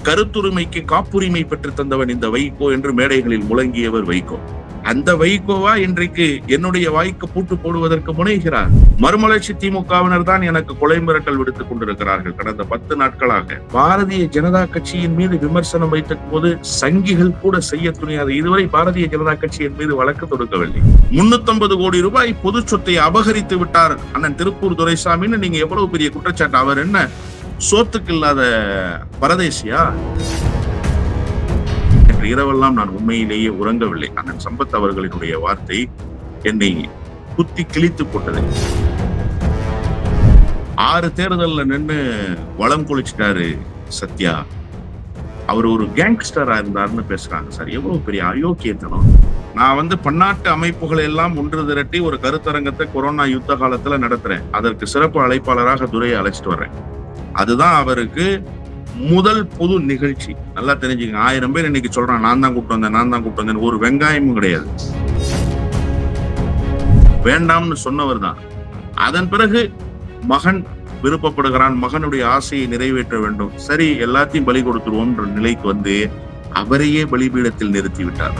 கருத்துரிமைக்கு காப்புரிமை பெற்று தந்தவன் இந்த வைகோ என்று மேடைகளில் முழங்கியவர் வைகோ. அந்த வைகோவா இன்றைக்கு என்னுடைய வாய்க்கு பூட்டு போடுவதற்கு முனைகிறார்? மறுமலர்ச்சி திமுகவினர் தான் எனக்கு கொலை மிரட்டல் விடுத்துக் கொண்டிருக்கிறார்கள். கடந்த 10 நாட்களாக பாரதிய ஜனதா கட்சியின் மீது விமர்சனம் வைத்த போது சங்கிகள் கூட செய்ய துணியாது. இதுவரை பாரதிய ஜனதா கட்சியின் மீது வழக்கு தொடுக்கவில்லை. 350 கோடி ரூபாய் பொது சொத்தை அபகரித்து விட்டார் அண்ணன் திருப்பூர் துரைசாமின்னு நீங்க எவ்வளவு பெரிய குற்றச்சாட்டு? அவர் என்ன சோத்துக்கு இல்லாத பரதேசியா? இரவெல்லாம் நான் உண்மையிலேயே உறங்கவில்லை. அண்ணன் சம்பத் அவர்களினுடைய வார்த்தை என்னை குத்தி கிழித்து போட்டது. 6 தேர்தல்ல நின்று வளம் கொளிச்சிட்டாரு சத்யா. அவர் ஒரு கேங்ஸ்டரா இருந்தாருன்னு பேசுறாங்க சார். எவ்வளவு பெரிய அயோக்கியத்தனம்! நான் பன்னாட்டு அமைப்புகளை எல்லாம் ஒன்று திரட்டி ஒரு கருத்தரங்கத்தை கொரோனா யுத்த காலத்துல நடத்துறேன். அதற்கு சிறப்பு அழைப்பாளராக துரையை அழைச்சிட்டு வர்றேன். அதுதான் அவருக்கு முதல் பொது நிகழ்ச்சி. நல்லா தெரிஞ்சுங்க. 1000 பேர் இன்னைக்கு சொல்றான் நான் தான் கூப்பிட்டு வந்தேன். ஒரு வெங்காயமும் கிடையாது. வேண்டாம்னு சொன்னவர் தான். அதன் பிறகு மகன் விருப்பப்படுகிறான், மகனுடைய ஆசையை நிறைவேற்ற வேண்டும். சரி, எல்லாத்தையும் பலி கொடுத்துருவோம்ன்ற நிலைக்கு அவரையே பலிபீடத்தில் நிறுத்தி விட்டார்.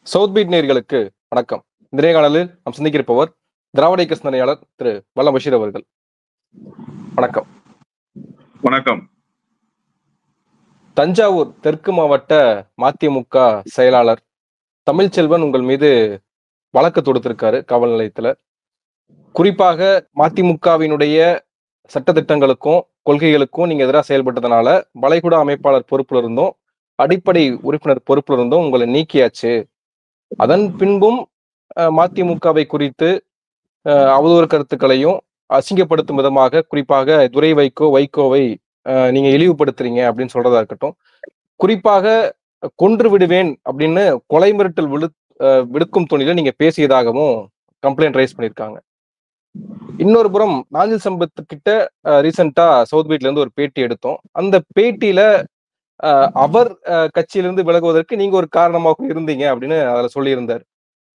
சவுத் பீட் நேயர்களுக்கு வணக்கம். இந்த நேர்காணலில் நாம் சந்திக்கிருப்பவர் திராவிட இயக்க சிந்தனையாளர் திரு வல்ல பஷீர் அவர்கள். வணக்கம். வணக்கம். தஞ்சாவூர் தெற்கு மாவட்ட மதிமுக செயலாளர் தமிழ்ச்செல்வன் உங்கள் மீது வழக்கு தொடுத்திருக்காரு காவல் நிலையத்துல. குறிப்பாக மதிமுகவினுடைய சட்டத்திட்டங்களுக்கும் கொள்கைகளுக்கும் நீங்க எதிராக செயல்பட்டதுனால வளைகுடா அமைப்பாளர் பொறுப்புல இருந்தும் அடிப்படை உறுப்பினர் பொறுப்புல இருந்தும் உங்களை நீக்கியாச்சு. அதன் பின்பும் மதிமுகவை குறித்து அவதூறு கருத்துக்களையும் அசிங்கப்படுத்தும் விதமாக குறிப்பாக துரை வைகோவை நீங்க இழிவுபடுத்துறீங்க அப்படின்னு சொல்றதா இருக்கட்டும், குறிப்பாக கொன்று விடுவேன் அப்படின்னு கொலை மிரட்டல் விடுக்கும் துணியில நீங்க பேசியதாகவும் கம்ப்ளைண்ட் ரைஸ் பண்ணியிருக்காங்க. இன்னொரு புறம் நாஞ்சில் சம்பத் கிட்ட ரீசெண்டா சவுத் பீட்ல இருந்து ஒரு பேட்டி எடுத்தோம். அந்த பேட்டியில அவர் கட்சியிலிருந்து விலகுவதற்கு நீங்க ஒரு காரணமாக இருந்தீங்க அப்படின்னு அதுல சொல்லியிருந்தார்.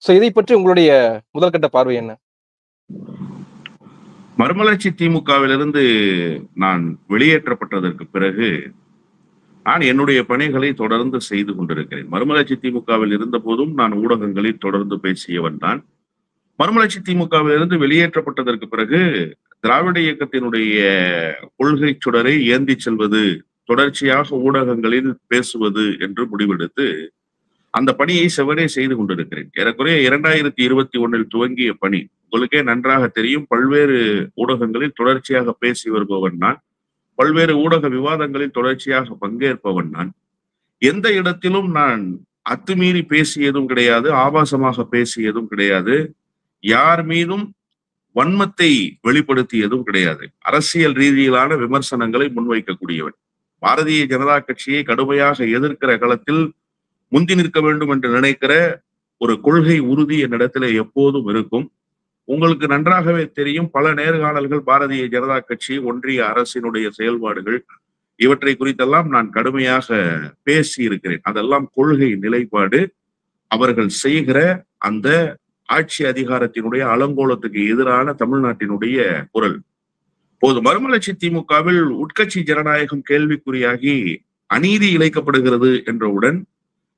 சோ இதை பற்றி உங்களுடைய முதல்கட்ட பார்வை என்ன? மறுமலர்ச்சி திமுகவிலிருந்து நான் வெளியேற்றப்பட்டதற்கு பிறகு நான் என்னுடைய பணிகளை தொடர்ந்து செய்து கொண்டிருக்கிறேன். மறுமலர்ச்சி திமுகவில் இருந்த போதும் நான் ஊடகங்களில் தொடர்ந்து பேசியவன் தான். மறுமலர்ச்சி திமுகவில் இருந்து வெளியேற்றப்பட்டதற்கு பிறகு திராவிட இயக்கத்தினுடைய கொள்கை சுடரை ஏந்தி செல்வது, தொடர்ச்சியாக ஊடகங்களில் பேசுவது என்று முடிவெடுத்து அந்த பணியை செவனே செய்து கொண்டிருக்கிறேன். ஏறக்குறைய 2021 துவங்கிய பணி. உங்களுக்கே நன்றாக தெரியும். பல்வேறு ஊடகங்களில் தொடர்ச்சியாக பேசி வருபவன் நான். பல்வேறு ஊடக விவாதங்களில் தொடர்ச்சியாக பங்கேற்பவன் நான். எந்த இடத்திலும் நான் அத்துமீறி பேசியதும் கிடையாது, ஆபாசமாக பேசியதும் கிடையாது, யார் மீதும் வன்மத்தை வெளிப்படுத்தியதும் கிடையாது. அரசியல் ரீதியிலான விமர்சனங்களை முன்வைக்கக்கூடியவன். பாரதிய ஜனதா கட்சியை கடுமையாக எதிர்க்கிற களத்தில் முந்தி நிற்க வேண்டும் என்று நினைக்கிற ஒரு கொள்கை உறுதி என்னிடத்துல எப்போதும் இருக்கும். உங்களுக்கு நன்றாகவே தெரியும். பல நேர்காணல்கள் பாரதிய ஜனதா கட்சி, ஒன்றிய அரசினுடைய செயல்பாடுகள் இவற்றை குறித்தெல்லாம் நான் கடுமையாக பேசி இருக்கிறேன். அதெல்லாம் கொள்கை நிலைப்பாடு. அவர்கள் செய்கிற அந்த ஆட்சி அதிகாரத்தினுடைய அலங்கோலத்துக்கு எதிரான தமிழ்நாட்டினுடைய குரல். போது மறுமலர்ச்சி திமுகவில் உட்கட்சி ஜனநாயகம் கேள்விக்குறியாகி அநீதி இழைக்கப்படுகிறது என்றவுடன்,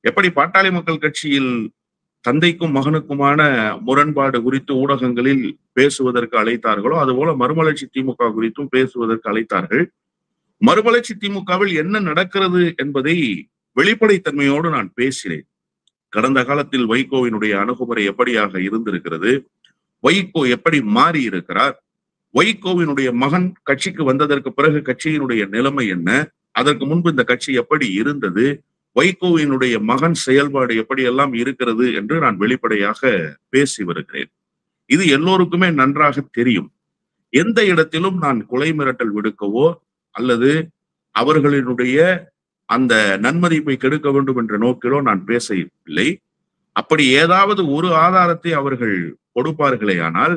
எப்படி பாட்டாளி மக்கள் கட்சியில் தந்தைக்கும் மகனுக்குமான முரண்பாடு குறித்து ஊடகங்களில் பேசுவதற்கு அழைத்தார்களோ, அதுபோல மறுமலர்ச்சி திமுக குறித்தும் பேசுவதற்கு அழைத்தார்கள். மறுமலர்ச்சி திமுகவில் என்ன நடக்கிறது என்பதை வெளிப்படைத்தன்மையோடு நான் பேசினேன். கடந்த காலத்தில் வைகோவினுடைய அணுகுமுறை எப்படியாக இருந்திருக்கிறது, வைகோ எப்படி மாறி இருக்கிறார், வைகோவினுடைய மகன் கட்சிக்கு வந்ததற்கு பிறகு கட்சியினுடைய நிலைமை என்ன, அதற்கு முன்பு இந்த கட்சி எப்படி இருந்தது, வைகோவினுடைய மகன் செயல்பாடு எப்படியெல்லாம் இருக்கிறது என்று நான் வெளிப்படையாக பேசி வருகிறேன். இது எல்லோருக்குமே நன்றாக தெரியும். எந்த இடத்திலும் நான் கொலை மிரட்டல் விடுக்கவோ அல்லது அவர்களினுடைய அந்த நன்மதிப்பை கெடுக்க வேண்டும் என்ற நோக்கிலோ நான் பேசவில்லை. அப்படி ஏதாவது ஒரு ஆதாரத்தை அவர்கள் கொடுப்பார்களே ஆனால்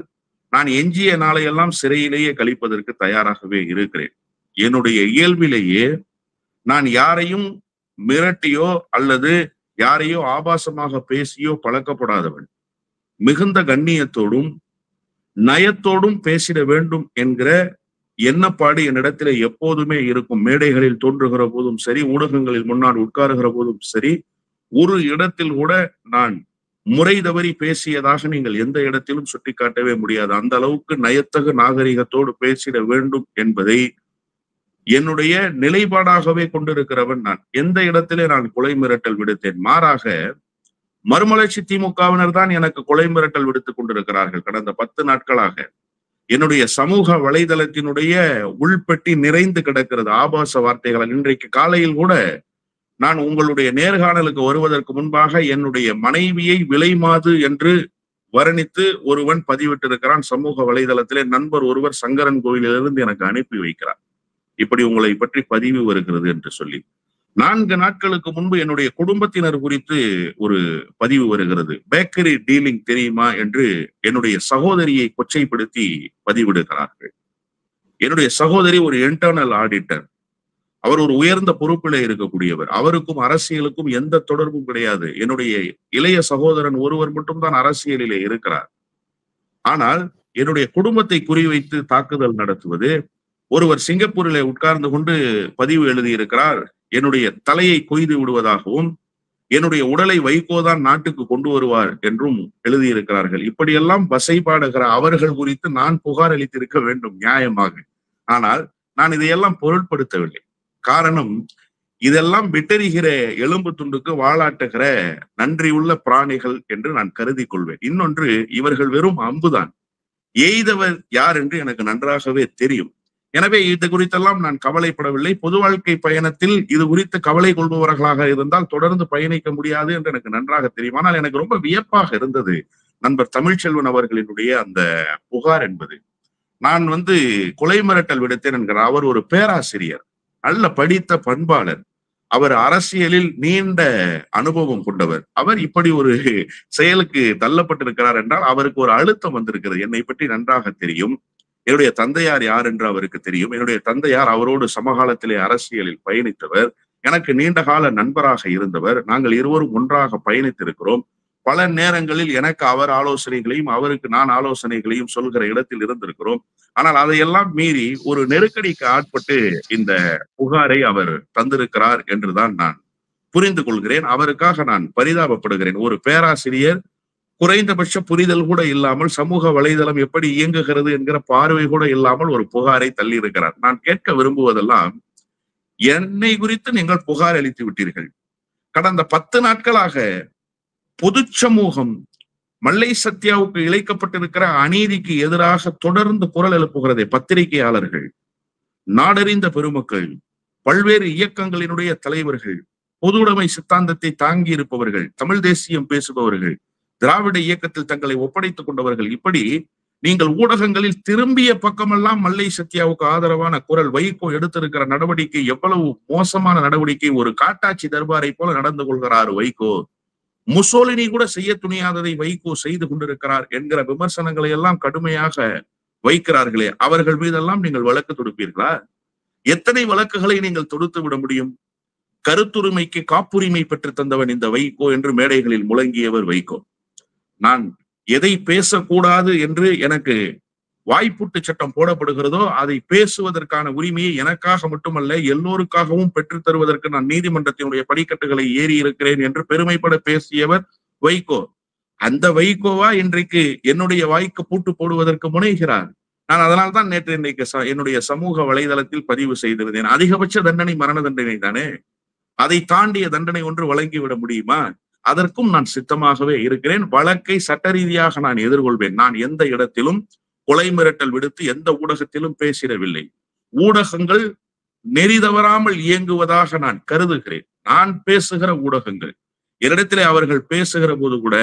நான் எஞ்சிய நாளையெல்லாம் சிறையிலேயே கழிப்பதற்கு தயாராகவே இருக்கிறேன். என்னுடைய இயல்பிலேயே நான் யாரையும் மிரட்டியோ அல்லது யாரையோ ஆபாசமாக பேசியோ பழக்கப்படாதவன். மிகுந்த கண்ணியத்தோடும் நயத்தோடும் பேசிட வேண்டும் என்கிற எண்ணப்பாடு என்னிடத்திலே எப்போதுமே இருக்கும். மேடைகளில் தோன்றுகிற போதும் சரி, ஊடகங்களில் முன்னால் உட்காருகிற போதும் சரி, ஒரு இடத்தில் கூட நான் முறை தவறி பேசியதாக நீங்கள் எந்த இடத்திலும் சுட்டிக்காட்டவே முடியாது. அந்த அளவுக்கு நயத்தகு நாகரிகத்தோடு பேசிட வேண்டும் என்பதை என்னுடைய நிலைப்பாடாகவே கொண்டிருக்கிறவன் நான். எந்த இடத்திலே நான் கொலை மிரட்டல் விடுத்தேன்? மாறாக மறுமலர்ச்சி திமுகவினர் தான் எனக்கு கொலை மிரட்டல் விடுத்துக் கொண்டிருக்கிறார்கள். கடந்த 10 நாட்களாக என்னுடைய சமூக வலைதளத்தினுடைய உள்பெட்டி நிறைந்து கிடக்கிறது ஆபாச வார்த்தைகள். இன்றைக்கு காலையில் கூட நான் உங்களுடைய நேர்காணலுக்கு வருவதற்கு முன்பாக என்னுடைய மனைவியை விலைமாது என்று வர்ணித்து ஒருவன் பதிவிட்டிருக்கிறான் சமூக வலைதளத்திலே. நண்பர் ஒருவர் சங்கரன் கோவிலிலிருந்து எனக்கு அனுப்பி வைக்கிறார், இப்படி உங்களை பற்றி பதிவு வருகிறது என்று சொல்லி. 4 நாட்களுக்கு முன்பு என்னுடைய குடும்பத்தினர் குறித்து ஒரு பதிவு வருகிறது. பேக்கரி டீலிங் தெரியுமா என்று என்னுடைய சகோதரியை கொச்சைப்படுத்தி பதிவிடுகிறார்கள். என்னுடைய சகோதரி ஒரு இன்டர்னல் ஆடிட்டர். அவர் ஒரு உயர்ந்த பொறுப்பிலே இருக்கக்கூடியவர். அவருக்கும் அரசியலுக்கும் எந்த தொடர்பும் கிடையாது. என்னுடைய இளைய சகோதரன் ஒருவர் மட்டும்தான் அரசியலிலே இருக்கிறார். ஆனால் என்னுடைய குடும்பத்தை குறிவைத்து தாக்குதல் நடத்துவது. ஒருவர் சிங்கப்பூரிலே உட்கார்ந்து கொண்டு பதிவு எழுதியிருக்கிறார், என்னுடைய தலையை கொய்து விடுவதாகவும் என்னுடைய உடலை வைகோதான் நாட்டுக்கு கொண்டு வருவார் என்றும் எழுதியிருக்கிறார்கள். இப்படியெல்லாம் வசைபாடுகிற அவர்கள் குறித்து நான் புகார் அளித்திருக்க வேண்டும் நியாயமாக. ஆனால் நான் இதையெல்லாம் பொருட்படுத்தவில்லை. காரணம், இதெல்லாம் விட்டறிகிற எலும்பு துண்டுக்கு வாளாட்டுகிற நன்றியுள்ள பிராணிகள் என்று நான் கருதி கொள்வேன். இன்னொன்று, இவர்கள் வெறும் அம்புதான். எய்தவர் யார் என்று எனக்கு நன்றாகவே தெரியும். எனவே இது குறித்தெல்லாம் நான் கவலைப்படவில்லை. பொது வாழ்க்கை பயணத்தில் இது குறித்து கவலை கொள்பவர்களாக இருந்தால் தொடர்ந்து பயணிக்க முடியாது என்று எனக்கு நன்றாக தெரியும். ஆனால் எனக்கு ரொம்ப வியப்பாக இருந்தது நண்பர் தமிழ்ச்செல்வன் அவர்களினுடைய அந்த புகார் என்பது. நான் கொலை மிரட்டல் விடுத்தேன் என்கிறார். அவர் ஒரு பேராசிரியர், நல்ல படித்த பண்பாளர், அவர் அரசியலில் நீண்ட அனுபவம் கொண்டவர். அவர் இப்படி ஒரு செயலுக்கு தள்ளப்பட்டிருக்கிறார் என்றால் அவருக்கு ஒரு அழுத்தம் வந்திருக்கிறது. என்னை பற்றி நன்றாக தெரியும். என்னுடைய தந்தையார் யார் என்று அவருக்கு தெரியும். என்னுடைய தந்தையார் அவரோடு சமகாலத்திலே அரசியலில் பயணித்தவர், எனக்கு நீண்ட கால நண்பராக இருந்தவர். நாங்கள் இருவரும் ஒன்றாக பயணித்திருக்கிறோம். பல நேரங்களில் எனக்கு அவர் ஆலோசனைகளையும் அவருக்கு நான் ஆலோசனைகளையும் சொல்கிற இடத்தில் இருந்திருக்கிறோம். ஆனால் அதையெல்லாம் மீறி ஒரு நெருக்கடிக்கு ஆட்பட்டு இந்த புகாரை அவர் தந்திருக்கிறார் என்றுதான் நான் புரிந்து கொள்கிறேன். அவருக்காக நான் பரிதாபப்படுகிறேன். ஒரு பேராசிரியர் குறைந்தபட்ச புரிதல் கூட இல்லாமல், சமூக வலைதளம் எப்படி இயங்குகிறது என்கிற பார்வை கூட இல்லாமல் ஒரு புகாரை தள்ளி இருக்கிறார். நான் கேட்க விரும்புவதெல்லாம், என்னை குறித்து நீங்கள் புகார் அளித்து விட்டீர்கள். கடந்த 10 நாட்களாக பொது சமூகம் மல்லை சத்யாவுக்கு இழைக்கப்பட்டிருக்கிற அநீதிக்கு எதிராக தொடர்ந்து குரல் எழுப்புகிறதே, பத்திரிகையாளர்கள், நாடறிந்த பெருமக்கள், பல்வேறு இயக்கங்களினுடைய தலைவர்கள், பொது உடைமை சித்தாந்தத்தை தாங்கி இருப்பவர்கள், தமிழ் தேசியம் பேசுபவர்கள், திராவிட இயக்கத்தில் தங்களை ஒப்படைத்துக் கொண்டவர்கள், இப்படி நீங்கள் ஊடகங்களில் திரும்பிய பக்கமெல்லாம் மல்லை சத்யாவுக்கு ஆதரவான குரல். வைகோ எடுத்திருக்கிற நடவடிக்கை எவ்வளவு மோசமான நடவடிக்கை. ஒரு காட்டாட்சி தர்பாரை போல நடந்து கொள்கிறார் வைகோ. முசோலினி கூட செய்ய துணியாததை வைகோ செய்து கொண்டிருக்கிறார் என்கிற விமர்சனங்களை எல்லாம் கடுமையாக வைக்கிறார்களே, அவர்கள் மீதெல்லாம் நீங்கள் வழக்கு தொடுப்பீர்களா? எத்தனை வழக்குகளை நீங்கள் தொடுத்து விட முடியும்? கருத்துரிமைக்கு காப்புரிமை பெற்று தந்தவன் இந்த வைகோ என்று மேடைகளில் முழங்கியவர் வைகோ. நான் எதை பேசக்கூடாது என்று எனக்கு வாய்ப்புட்டு சட்டம் போடப்படுகிறதோ அதை பேசுவதற்கான உரிமையை எனக்காக மட்டுமல்ல எல்லோருக்காகவும் பெற்றுத் தருவதற்கு நான் நீதிமன்றத்தினுடைய படிக்கட்டுகளை ஏறி இருக்கிறேன் என்று பெருமைப்பட பேசியவர் வைகோ. அந்த வைகோவா இன்றைக்கு என்னுடைய வாய்க்கு பூட்டு போடுவதற்கு முனைகிறார். நான் அதனால்தான் நேற்று இன்றைக்கு என்னுடைய சமூக வலைதளத்தில் பதிவு செய்திருந்தேன். அதிகபட்ச தண்டனை மரண தண்டனை தானே, அதை தாண்டிய தண்டனை ஒன்று வழங்கிவிட முடியுமா? அதற்கும் நான் சித்தமாகவே இருக்கிறேன். வழக்கை சட்ட ரீதியாக நான் எதிர்கொள்வேன். நான் எந்த இடத்திலும் கொலை மிரட்டல் விடுத்து எந்த ஊடகத்திலும் பேசிடவில்லை. ஊடகங்கள் நெறி தவறாமல் இயங்குவதாக நான் கருதுகிறேன். நான் பேசுகிற ஊடகங்கள் என்னிடத்திலே அவர்கள் பேசுகிற போது கூட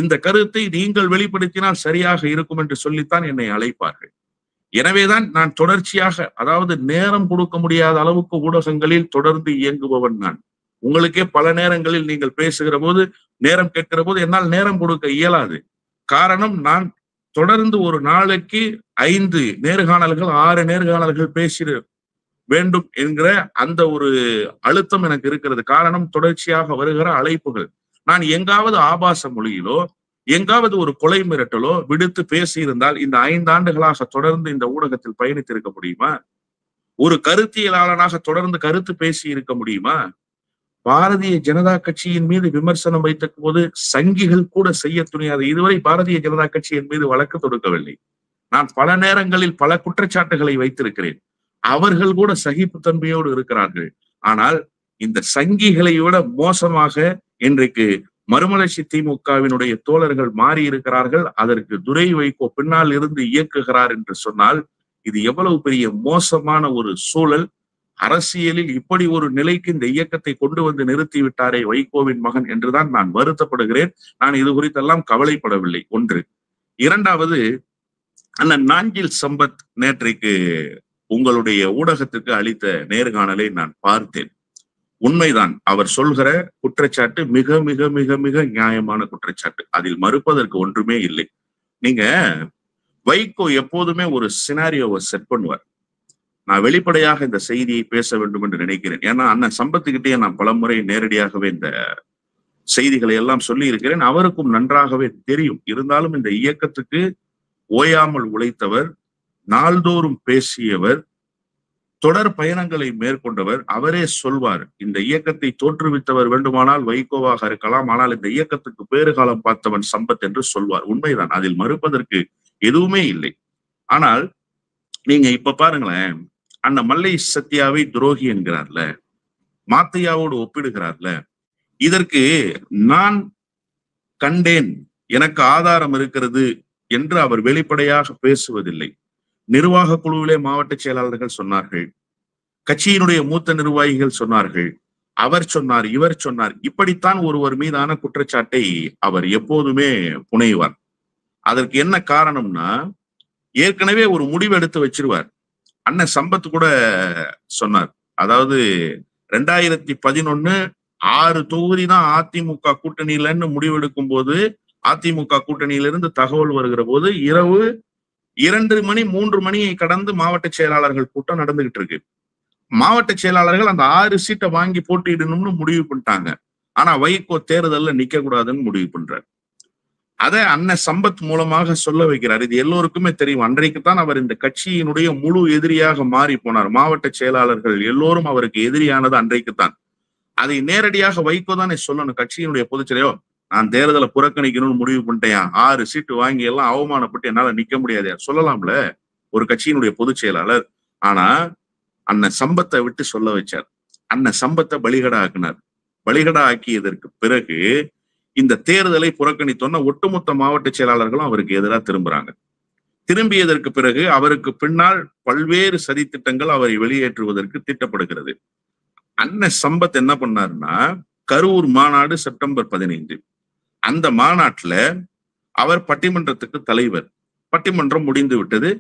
இந்த கருத்தை நீங்கள் வெளிப்படுத்தினால் சரியாக இருக்கும் என்று சொல்லித்தான் என்னை அழைப்பார்கள். எனவேதான் நான் தொடர்ச்சியாக, அதாவது நேரம் கொடுக்க முடியாத அளவுக்கு ஊடகங்களில் தொடர்ந்து இயங்குபவன் நான். உங்களுக்கே பல நேரங்களில் நீங்கள் பேசுகிற போது, நேரம் கேட்கிற போது என்னால் நேரம் கொடுக்க இயலாது. காரணம், நான் தொடர்ந்து ஒரு நாளைக்கு 5 நேர்காணல்கள் 6 நேர்காணல்கள் பேசிட வேண்டும் என்கிற அந்த ஒரு அழுத்தம் எனக்கு இருக்கிறது. காரணம், தொடர்ச்சியாக வருகிற அழைப்புகள். நான் எங்காவது ஆபாச மொழியிலோ எங்காவது ஒரு கொலை மிரட்டலோ விடுத்து பேசியிருந்தால் இந்த 5 ஆண்டுகளாக தொடர்ந்து இந்த ஊடகத்தில் பயணித்திருக்க முடியுமா? ஒரு கருத்தியலாளனாக தொடர்ந்து கருத்து பேசி இருக்க முடியுமா? பாரதிய ஜனதா கட்சியின் மீது விமர்சனம் வைத்த போது சங்கிகள் கூட செய்ய துணியாது. இதுவரை பாரதிய ஜனதா கட்சி என் மீது வழக்கு தொடுக்கவில்லை. நான் பல நேரங்களில் பல குற்றச்சாட்டுகளை வைத்திருக்கிறேன். அவர்கள் கூட சகிப்புத்தன்மையோடு இருக்கிறார்கள். ஆனால் இந்த சங்கிகளை விட மோசமாக இன்றைக்கு மறுமலர்ச்சி திமுகவினுடைய தோழர்கள் மாறி இருக்கிறார்கள். அதற்கு துரை வைகோ பின்னால் இருந்து இயக்குகிறார் என்று சொன்னால் இது எவ்வளவு பெரிய மோசமான ஒரு சூழல். அரசியலில் இப்படி ஒரு நிலைக்கு இந்த இயக்கத்தை கொண்டு வந்து நிறுத்தி விட்டாரே வைகோவின் மகன் என்றுதான் நான் வருத்தப்படுகிறேன். நான் இது குறித்தெல்லாம் கவலைப்படவில்லை. ஒன்று. இரண்டாவது, அண்ணன் நாஞ்சில் சம்பத் நேற்றைக்கு உங்களுடைய ஊடகத்துக்கு அளித்த நேர்காணலை நான் பார்த்தேன். உண்மைதான், அவர் சொல்கிற குற்றச்சாட்டு மிக மிக மிக மிக நியாயமான குற்றச்சாட்டு. அதில் மறுப்பதற்கு ஒன்றுமே இல்லை. நீங்க வைகோ எப்போதுமே ஒரு சினாரியோவை செட் பண்ணுவார். நான் வெளிப்படையாக இந்த செய்தியை பேச வேண்டும் என்று நினைக்கிறேன். ஏன்னா அண்ணன் சம்பத்துக்கிட்டே நான் பலமுறை நேரடியாகவே இந்த செய்திகளை எல்லாம் சொல்லி இருக்கிறேன். அவருக்கும் நன்றாகவே தெரியும். இருந்தாலும் இந்த இயக்கத்துக்கு ஓயாமல் உழைத்தவர், நாள்தோறும் பேசியவர், தொடர் பயணங்களை மேற்கொண்டவர். அவரே சொல்வார், இந்த இயக்கத்தை தோற்றுவித்தவர் வேண்டுமானால் வைகோவாக இருக்கலாம், ஆனால் இந்த இயக்கத்துக்கு பேறுகாலம் பார்த்தவன் சம்பத் என்று சொல்வார். உண்மைதான், அதில் மறுப்பதற்கு எதுவுமே இல்லை. ஆனால் நீங்க இப்ப பாருங்களேன், அண்ணன் மல்லை சத்யாவை துரோகி என்கிறார்ல, மாத்தையாவோடு ஒப்பிடுகிறார்ல. இதற்கு நான் கண்டேன், எனக்கு ஆதாரம் இருக்கிறது என்று அவர் வெளிப்படையாக பேசுவதில்லை. நிர்வாக குழுவிலே மாவட்ட செயலாளர்கள் சொன்னார்கள், கட்சியினுடைய மூத்த நிர்வாகிகள் சொன்னார்கள், அவர் சொன்னார், இவர் சொன்னார். இப்படித்தான் ஒருவர் மீதான குற்றச்சாட்டை அவர் எப்போதுமே புனைவார். அதற்கு என்ன காரணம்னா, ஏற்கனவே ஒரு முடிவு எடுத்து வச்சிருவார். அண்ணன் சம்பத் கூட சொன்னார், அதாவது 2011 6 தொகுதி தான் அதிமுக கூட்டணியிலன்னு முடிவெடுக்கும் போது, அதிமுக கூட்டணியிலிருந்து தகவல் வருகிற போது இரவு 2 மணி 3 மணியை கடந்து மாவட்ட செயலாளர்கள் கூட்டம் நடந்துகிட்டு இருக்கு. மாவட்ட செயலாளர்கள் அந்த 6 சீட்டை வாங்கி போட்டியிடணும்னு முடிவு பண்ணிட்டாங்க. ஆனா வைகோ தேர்தல்ல நிக்க கூடாதுன்னு முடிவு பண்றாரு. அதை அண்ணன் சம்பத் மூலமாக சொல்ல வைக்கிறார். இது எல்லோருக்குமே தெரியும். அன்றைக்குத்தான் அவர் இந்த கட்சியினுடைய முழு எதிரியாக மாறி போனார். மாவட்ட செயலாளர்கள் எல்லோரும் அவருக்கு எதிரியானது அன்றைக்குத்தான். அதை நேரடியாக வைகோ தானே சொல்லணும். கட்சியினுடைய பொதுச்செயலோ, நான் தேர்தலை புறக்கணிக்கணும்னு முடிவு பண்ணிட்டேன், 6 சீட்டு வாங்கி எல்லாம் அவமானப்பட்டு என்னால நிக்க முடியாது சொல்லலாம்ல ஒரு கட்சியினுடைய பொதுச் செயலாளர். ஆனா அண்ணன் சம்பத்தை விட்டு சொல்ல வச்சார். அண்ணன் சம்பத்தை பலிகடா ஆக்கினார். பலிகடா ஆக்கியதற்கு பிறகு இந்த தேர்தலை புறக்கணித்தோன்னா ஒட்டுமொத்த மாவட்ட செயலாளர்களும் அவருக்கு எதிராக திரும்புறாங்க. திரும்பியதற்கு பிறகு அவருக்கு பின்னால் பல்வேறு சதித்திட்டங்கள் அவரை வெளியேற்றுவதற்கு திட்டப்படுகிறது. அண்ணன் சம்பத் என்ன பண்ணாருன்னா, கரூர் மாநாடு செப்டம்பர் 15, அந்த மாநாட்டுல அவர் பட்டிமன்றத்துக்கு தலைவர். பட்டிமன்றம் முடிந்து விட்டது,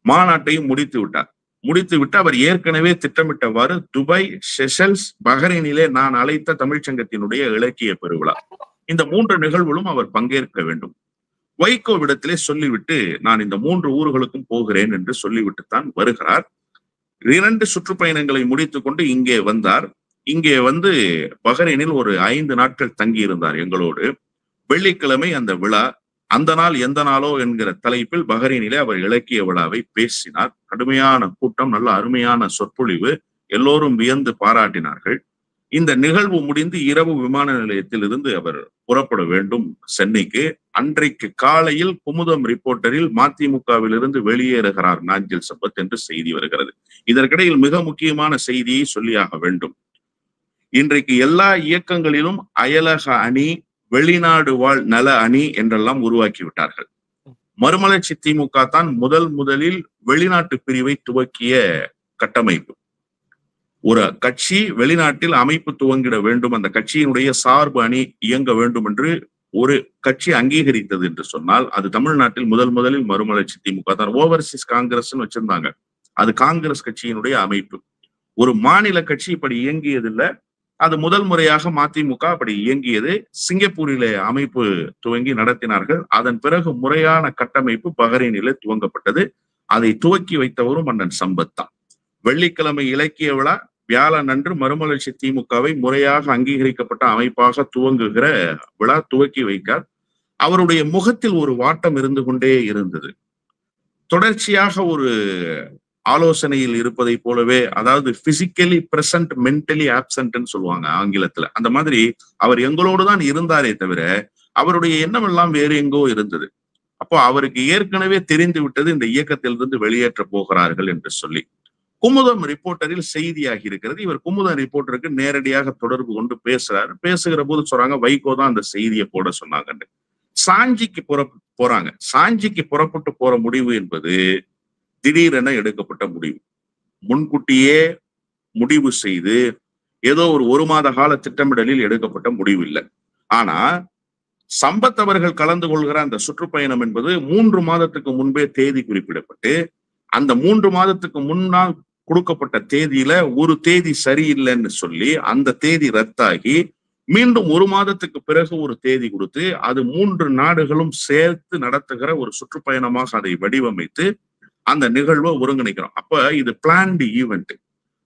மாநாட்டையும் முடித்து விட்டார். முடித்து விட்டு அவர் ஏற்கனவே திட்டமிட்டவாறு துபாய், செஷல்ஸ், பஹ்ரைனிலே நான் அழைத்த தமிழ்ச்சங்கத்தினுடைய இலக்கிய பெருவிழா, இந்த 3 நிகழ்வுகளும் அவர் பங்கேற்க வேண்டும். வைகோவிடத்திலே சொல்லிவிட்டு நான் இந்த 3 ஊர்களுக்கும் போகிறேன் என்று சொல்லிவிட்டுத்தான் வருகிறார். 2 சுற்றுப்பயணங்களை முடித்துக் கொண்டு இங்கே வந்தார். இங்கே வந்து பஹ்ரைனில் ஒரு 5 நாட்கள் தங்கி இருந்தார் எங்களோடு. வெள்ளிக்கிழமை அந்த விழா, அந்த நாள் எந்த நாளோ என்கிற தலைப்பில் பஹ்ரைனிலே அவர் இலக்கிய விழாவை பேசினார். கடுமையான கூட்டம், நல்ல அருமையான சொற்பொழிவு, எல்லோரும் வியந்து பாராட்டினார்கள். இந்த நிகழ்வு முடிந்து இரவு விமான நிலையத்தில் இருந்து அவர் புறப்பட வேண்டும் சென்னைக்கு. அன்றைக்கு காலையில் குமுதம் ரிப்போர்ட்டரில் மதிமுகவிலிருந்து வெளியேறுகிறார் நாஞ்சில் சம்பத் என்று செய்தி வருகிறது. இதற்கிடையில் மிக முக்கியமான செய்தியை சொல்லியாக வேண்டும். இன்றைக்கு எல்லா இயக்கங்களிலும் அயலக அணி, வெளிநாடு வாழ் நல அணி என்றெல்லாம் உருவாக்கி விட்டார்கள். மறுமலர்ச்சி திமுக தான் முதலில் வெளிநாட்டு பிரிவை துவக்கிய கட்டமைப்பு. ஒரு கட்சி வெளிநாட்டில் அமைப்பு துவங்கிட வேண்டும், அந்த கட்சியினுடைய சார்பு அணி இயங்க வேண்டும் என்று ஒரு கட்சி அங்கீகரித்தது என்று சொன்னால் அது தமிழ்நாட்டில் முதலில் மறுமலர்ச்சி திமுக தான். ஓவர்சீஸ் காங்கிரஸ் வச்சிருந்தாங்க, அது காங்கிரஸ் கட்சியினுடைய அமைப்பு. ஒரு மாநில கட்சி இப்படி இயங்கியதில்லை, அது முதல் முறையாக மதிமுக அப்படி இயங்கியது. சிங்கப்பூரிலே அமைப்பு துவங்கி நடத்தினார்கள். அதன் பிறகு முறையான கட்டமைப்பு பஹ்ரைனிலே துவங்கப்பட்டது. அதை துவக்கி வைத்தவரும் அண்ணன் சம்பத் தான். வெள்ளிக்கிழமை இலக்கிய விழா, வியாழன் அன்று மறுமலர்ச்சி திமுகவை முறையாக அங்கீகரிக்கப்பட்ட அமைப்பாக துவங்குகிற விழா துவக்கி வைக்கார். அவருடைய முகத்தில் ஒரு வாட்டம் இருந்து கொண்டே இருந்தது. தொடர்ச்சியாக ஒரு ஆலோசனையில் இருப்பதை போலவே, அதாவது பிசிக்கலி பிரசன்ட் மென்டலி ஆப்சன்ட்னு சொல்லுவாங்க ஆங்கிலத்துல. அந்த மாதிரி அவர் எங்களோடு தான் இருந்தாரே தவிர அவருடைய எண்ணம் எல்லாம் வேறு எங்கோ இருந்தது. அப்போ அவருக்கு ஏற்கனவே தெரிந்து விட்டது இந்த இயக்கத்திலிருந்து வெளியேற்ற போகிறார்கள் என்று சொல்லி. குமுதம் ரிப்போர்ட்டரில் செய்தியாகி இருக்கிறது. இவர் குமுதம் ரிப்போர்ட்டருக்கு நேரடியாக தொடர்பு கொண்டு பேசுறாரு. பேசுகிற போது சொல்றாங்க வைகோ தான் அந்த செய்தியை போட சொன்னாங்கன்னு. சாஞ்சிக்கு போறாங்க. சாஞ்சிக்கு புறப்பட்டு போற முடிவு என்பது திடீரென எடுக்கப்பட்ட முடிவு. முன்கூட்டியே முடிவு செய்து ஏதோ ஒரு மாத கால திட்டமிடலில் எடுக்கப்பட்ட முடிவு இல்லை. ஆனா சம்பத் அவர்கள் கலந்து கொள்கிற அந்த சுற்றுப்பயணம் என்பது 3 மாதத்துக்கு முன்பே தேதி குறிப்பிடப்பட்டு, அந்த 3 மாதத்துக்கு முன்னால் கொடுக்கப்பட்ட தேதியில ஒரு தேதி சரியில்லைன்னு சொல்லி அந்த தேதி ரத்தாகி மீண்டும் 1 மாதத்துக்கு பிறகு ஒரு தேதி கொடுத்து அது 3 நாடுகளும் சேர்த்து நடத்துகிற ஒரு சுற்றுப்பயணமாக அதை வடிவமைத்து அந்த நிகழ்வை ஒருங்கிணைக்கிறோம். அப்ப இது பிளான்டு ஈவெண்ட்.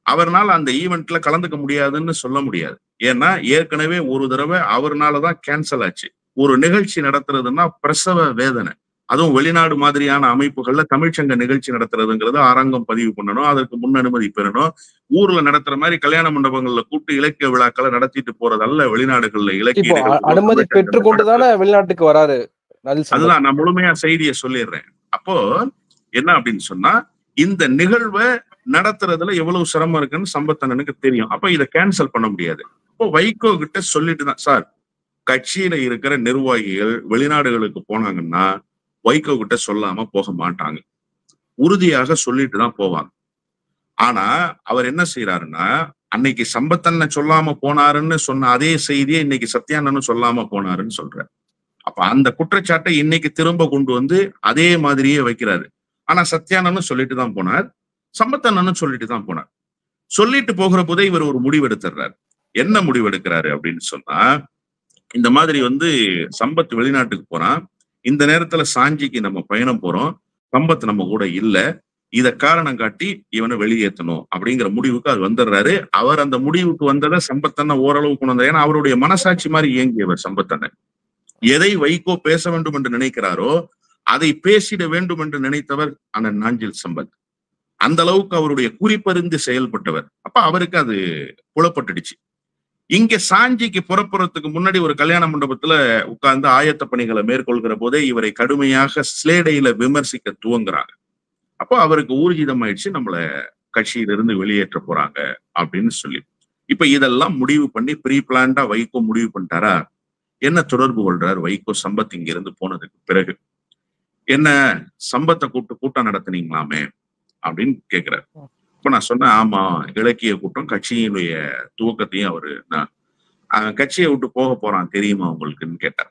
அவர்னால அந்த ஈவெண்ட்ல கலந்துக்க முடியாதுன்னு சொல்ல முடியாது. ஏன்னா ஏற்கனவே ஒரு தடவை அவர்னாலதான் கேன்சல் ஆச்சு. ஒரு நிகழ்ச்சி நடத்துறதுன்னா பிரசவ வேதனை. அதுவும் வெளிநாடு மாதிரியான அமைப்புகள்ல தமிழ்ச்சங்க நிகழ்ச்சி நடத்துறதுங்கிறது அரங்கம் பதிவு பண்ணணும், அதற்கு முன் அனுமதி பெறணும். ஊர்ல நடத்துற மாதிரி கல்யாண மண்டபங்கள்ல கூப்பிட்டு இலக்கிய விழாக்களை நடத்திட்டு போறதல்ல வெளிநாடுகள்ல இலக்கிய அனுமதி பெற்றுக்கொண்டுதானே வெளிநாட்டுக்கு வராரு. அதுதான் நான் முழுமையா செய்தியை சொல்லிடுறேன். அப்போ என்ன அப்படின்னு சொன்னா, இந்த நிகழ்வை நடத்துறதுல எவ்வளவு சிரமம் இருக்குன்னு சம்பத்தண்ணனுக்கு தெரியும். அப்ப இதை கேன்சல் பண்ண முடியாது. அப்போ வைகோ கிட்ட சொல்லிட்டு தான், சார் கட்சியில இருக்கிற நிர்வாகிகள் வெளிநாடுகளுக்கு போனாங்கன்னா வைகோ கிட்ட சொல்லாம போக மாட்டாங்க, உறுதியாக சொல்லிட்டு தான் போவாங்க. ஆனா அவர் என்ன செய்யறாருன்னா, அன்னைக்கு சம்பத்தண்ணன் சொல்லாம போனாருன்னு சொன்ன அதே செய்தியை இன்னைக்கு சத்யானனும் சொல்லாம போனாருன்னு சொல்றாரு. அப்ப அந்த குற்றச்சாட்டை இன்னைக்கு திரும்ப கொண்டு வந்து அதே மாதிரியே வைக்கிறாரு. ஆனா சத்யானனும் சொல்லிட்டு தான் போனார், சம்பத்தண்ணனும் சொல்லிட்டு தான் போனார். சொல்லிட்டு போகிற போதே இவர் ஒரு முடிவு எடுத்துறாரு. என்ன முடிவு எடுக்கிறாரு அப்படின்னு சொன்னா, இந்த மாதிரி சம்பத் வெளிநாட்டுக்கு போறான், இந்த நேரத்துல சாஞ்சிக்கு நம்ம பயணம் போறோம், சம்பத் நம்ம கூட இல்ல, இத காரணம் காட்டி இவனை வெளியேற்றணும் அப்படிங்கிற முடிவுக்கு அது வந்துடுறாரு. அவர் அந்த முடிவுக்கு வந்ததை சம்பத்தண்ணன் ஓரளவு கொண்டு வந்தார். ஏன்னா அவருடைய மனசாட்சி மாதிரி இயங்கியவர் சம்பத்தண்ணன். எதை வைகோ பேச வேண்டும் என்று நினைக்கிறாரோ அதை பேசிட வேண்டும் என்று நினைத்தவர் அண்ணன் நாஞ்சில் சம்பத். அந்த அளவுக்கு அவருடைய குறிப்பறிந்து செயல்பட்டவர். அப்ப அவருக்கு அது புலப்பட்டுடுச்சு. இங்க சாஞ்சிக்கு புறப்புறத்துக்கு முன்னாடி ஒரு கல்யாண மண்டபத்துல உட்கார்ந்து ஆயத்த பணிகளை மேற்கொள்கிற போதே இவரை கடுமையாக ஸ்லேடையில விமர்சிக்க துவங்குறாங்க. அப்போ அவருக்கு ஊர்ஜிதம் ஆயிடுச்சு, நம்மள கட்சியிலிருந்து வெளியேற்ற போறாங்க அப்படின்னு சொல்லி. இப்ப இதெல்லாம் முடிவு பண்ணி ப்ரீ பிளான்டா வைகோ முடிவு பண்ணிட்டாரா? என்ன தொடர்பு கொள்றாரு வைகோ சம்பத் இங்க இருந்து போனதுக்கு பிறகு? என்ன சம்பத்தை கூப்பிட்டு கூட்டம் நடத்துனீங்களாமே அப்படின்னு கேட்கிறாரு. இப்ப நான் சொன்னேன், ஆமா இலக்கிய கூட்டம், கட்சியினுடைய துவக்கத்தையும் அவரு கட்சியை விட்டு போக போறான் தெரியுமா உங்களுக்குன்னு கேட்டார்.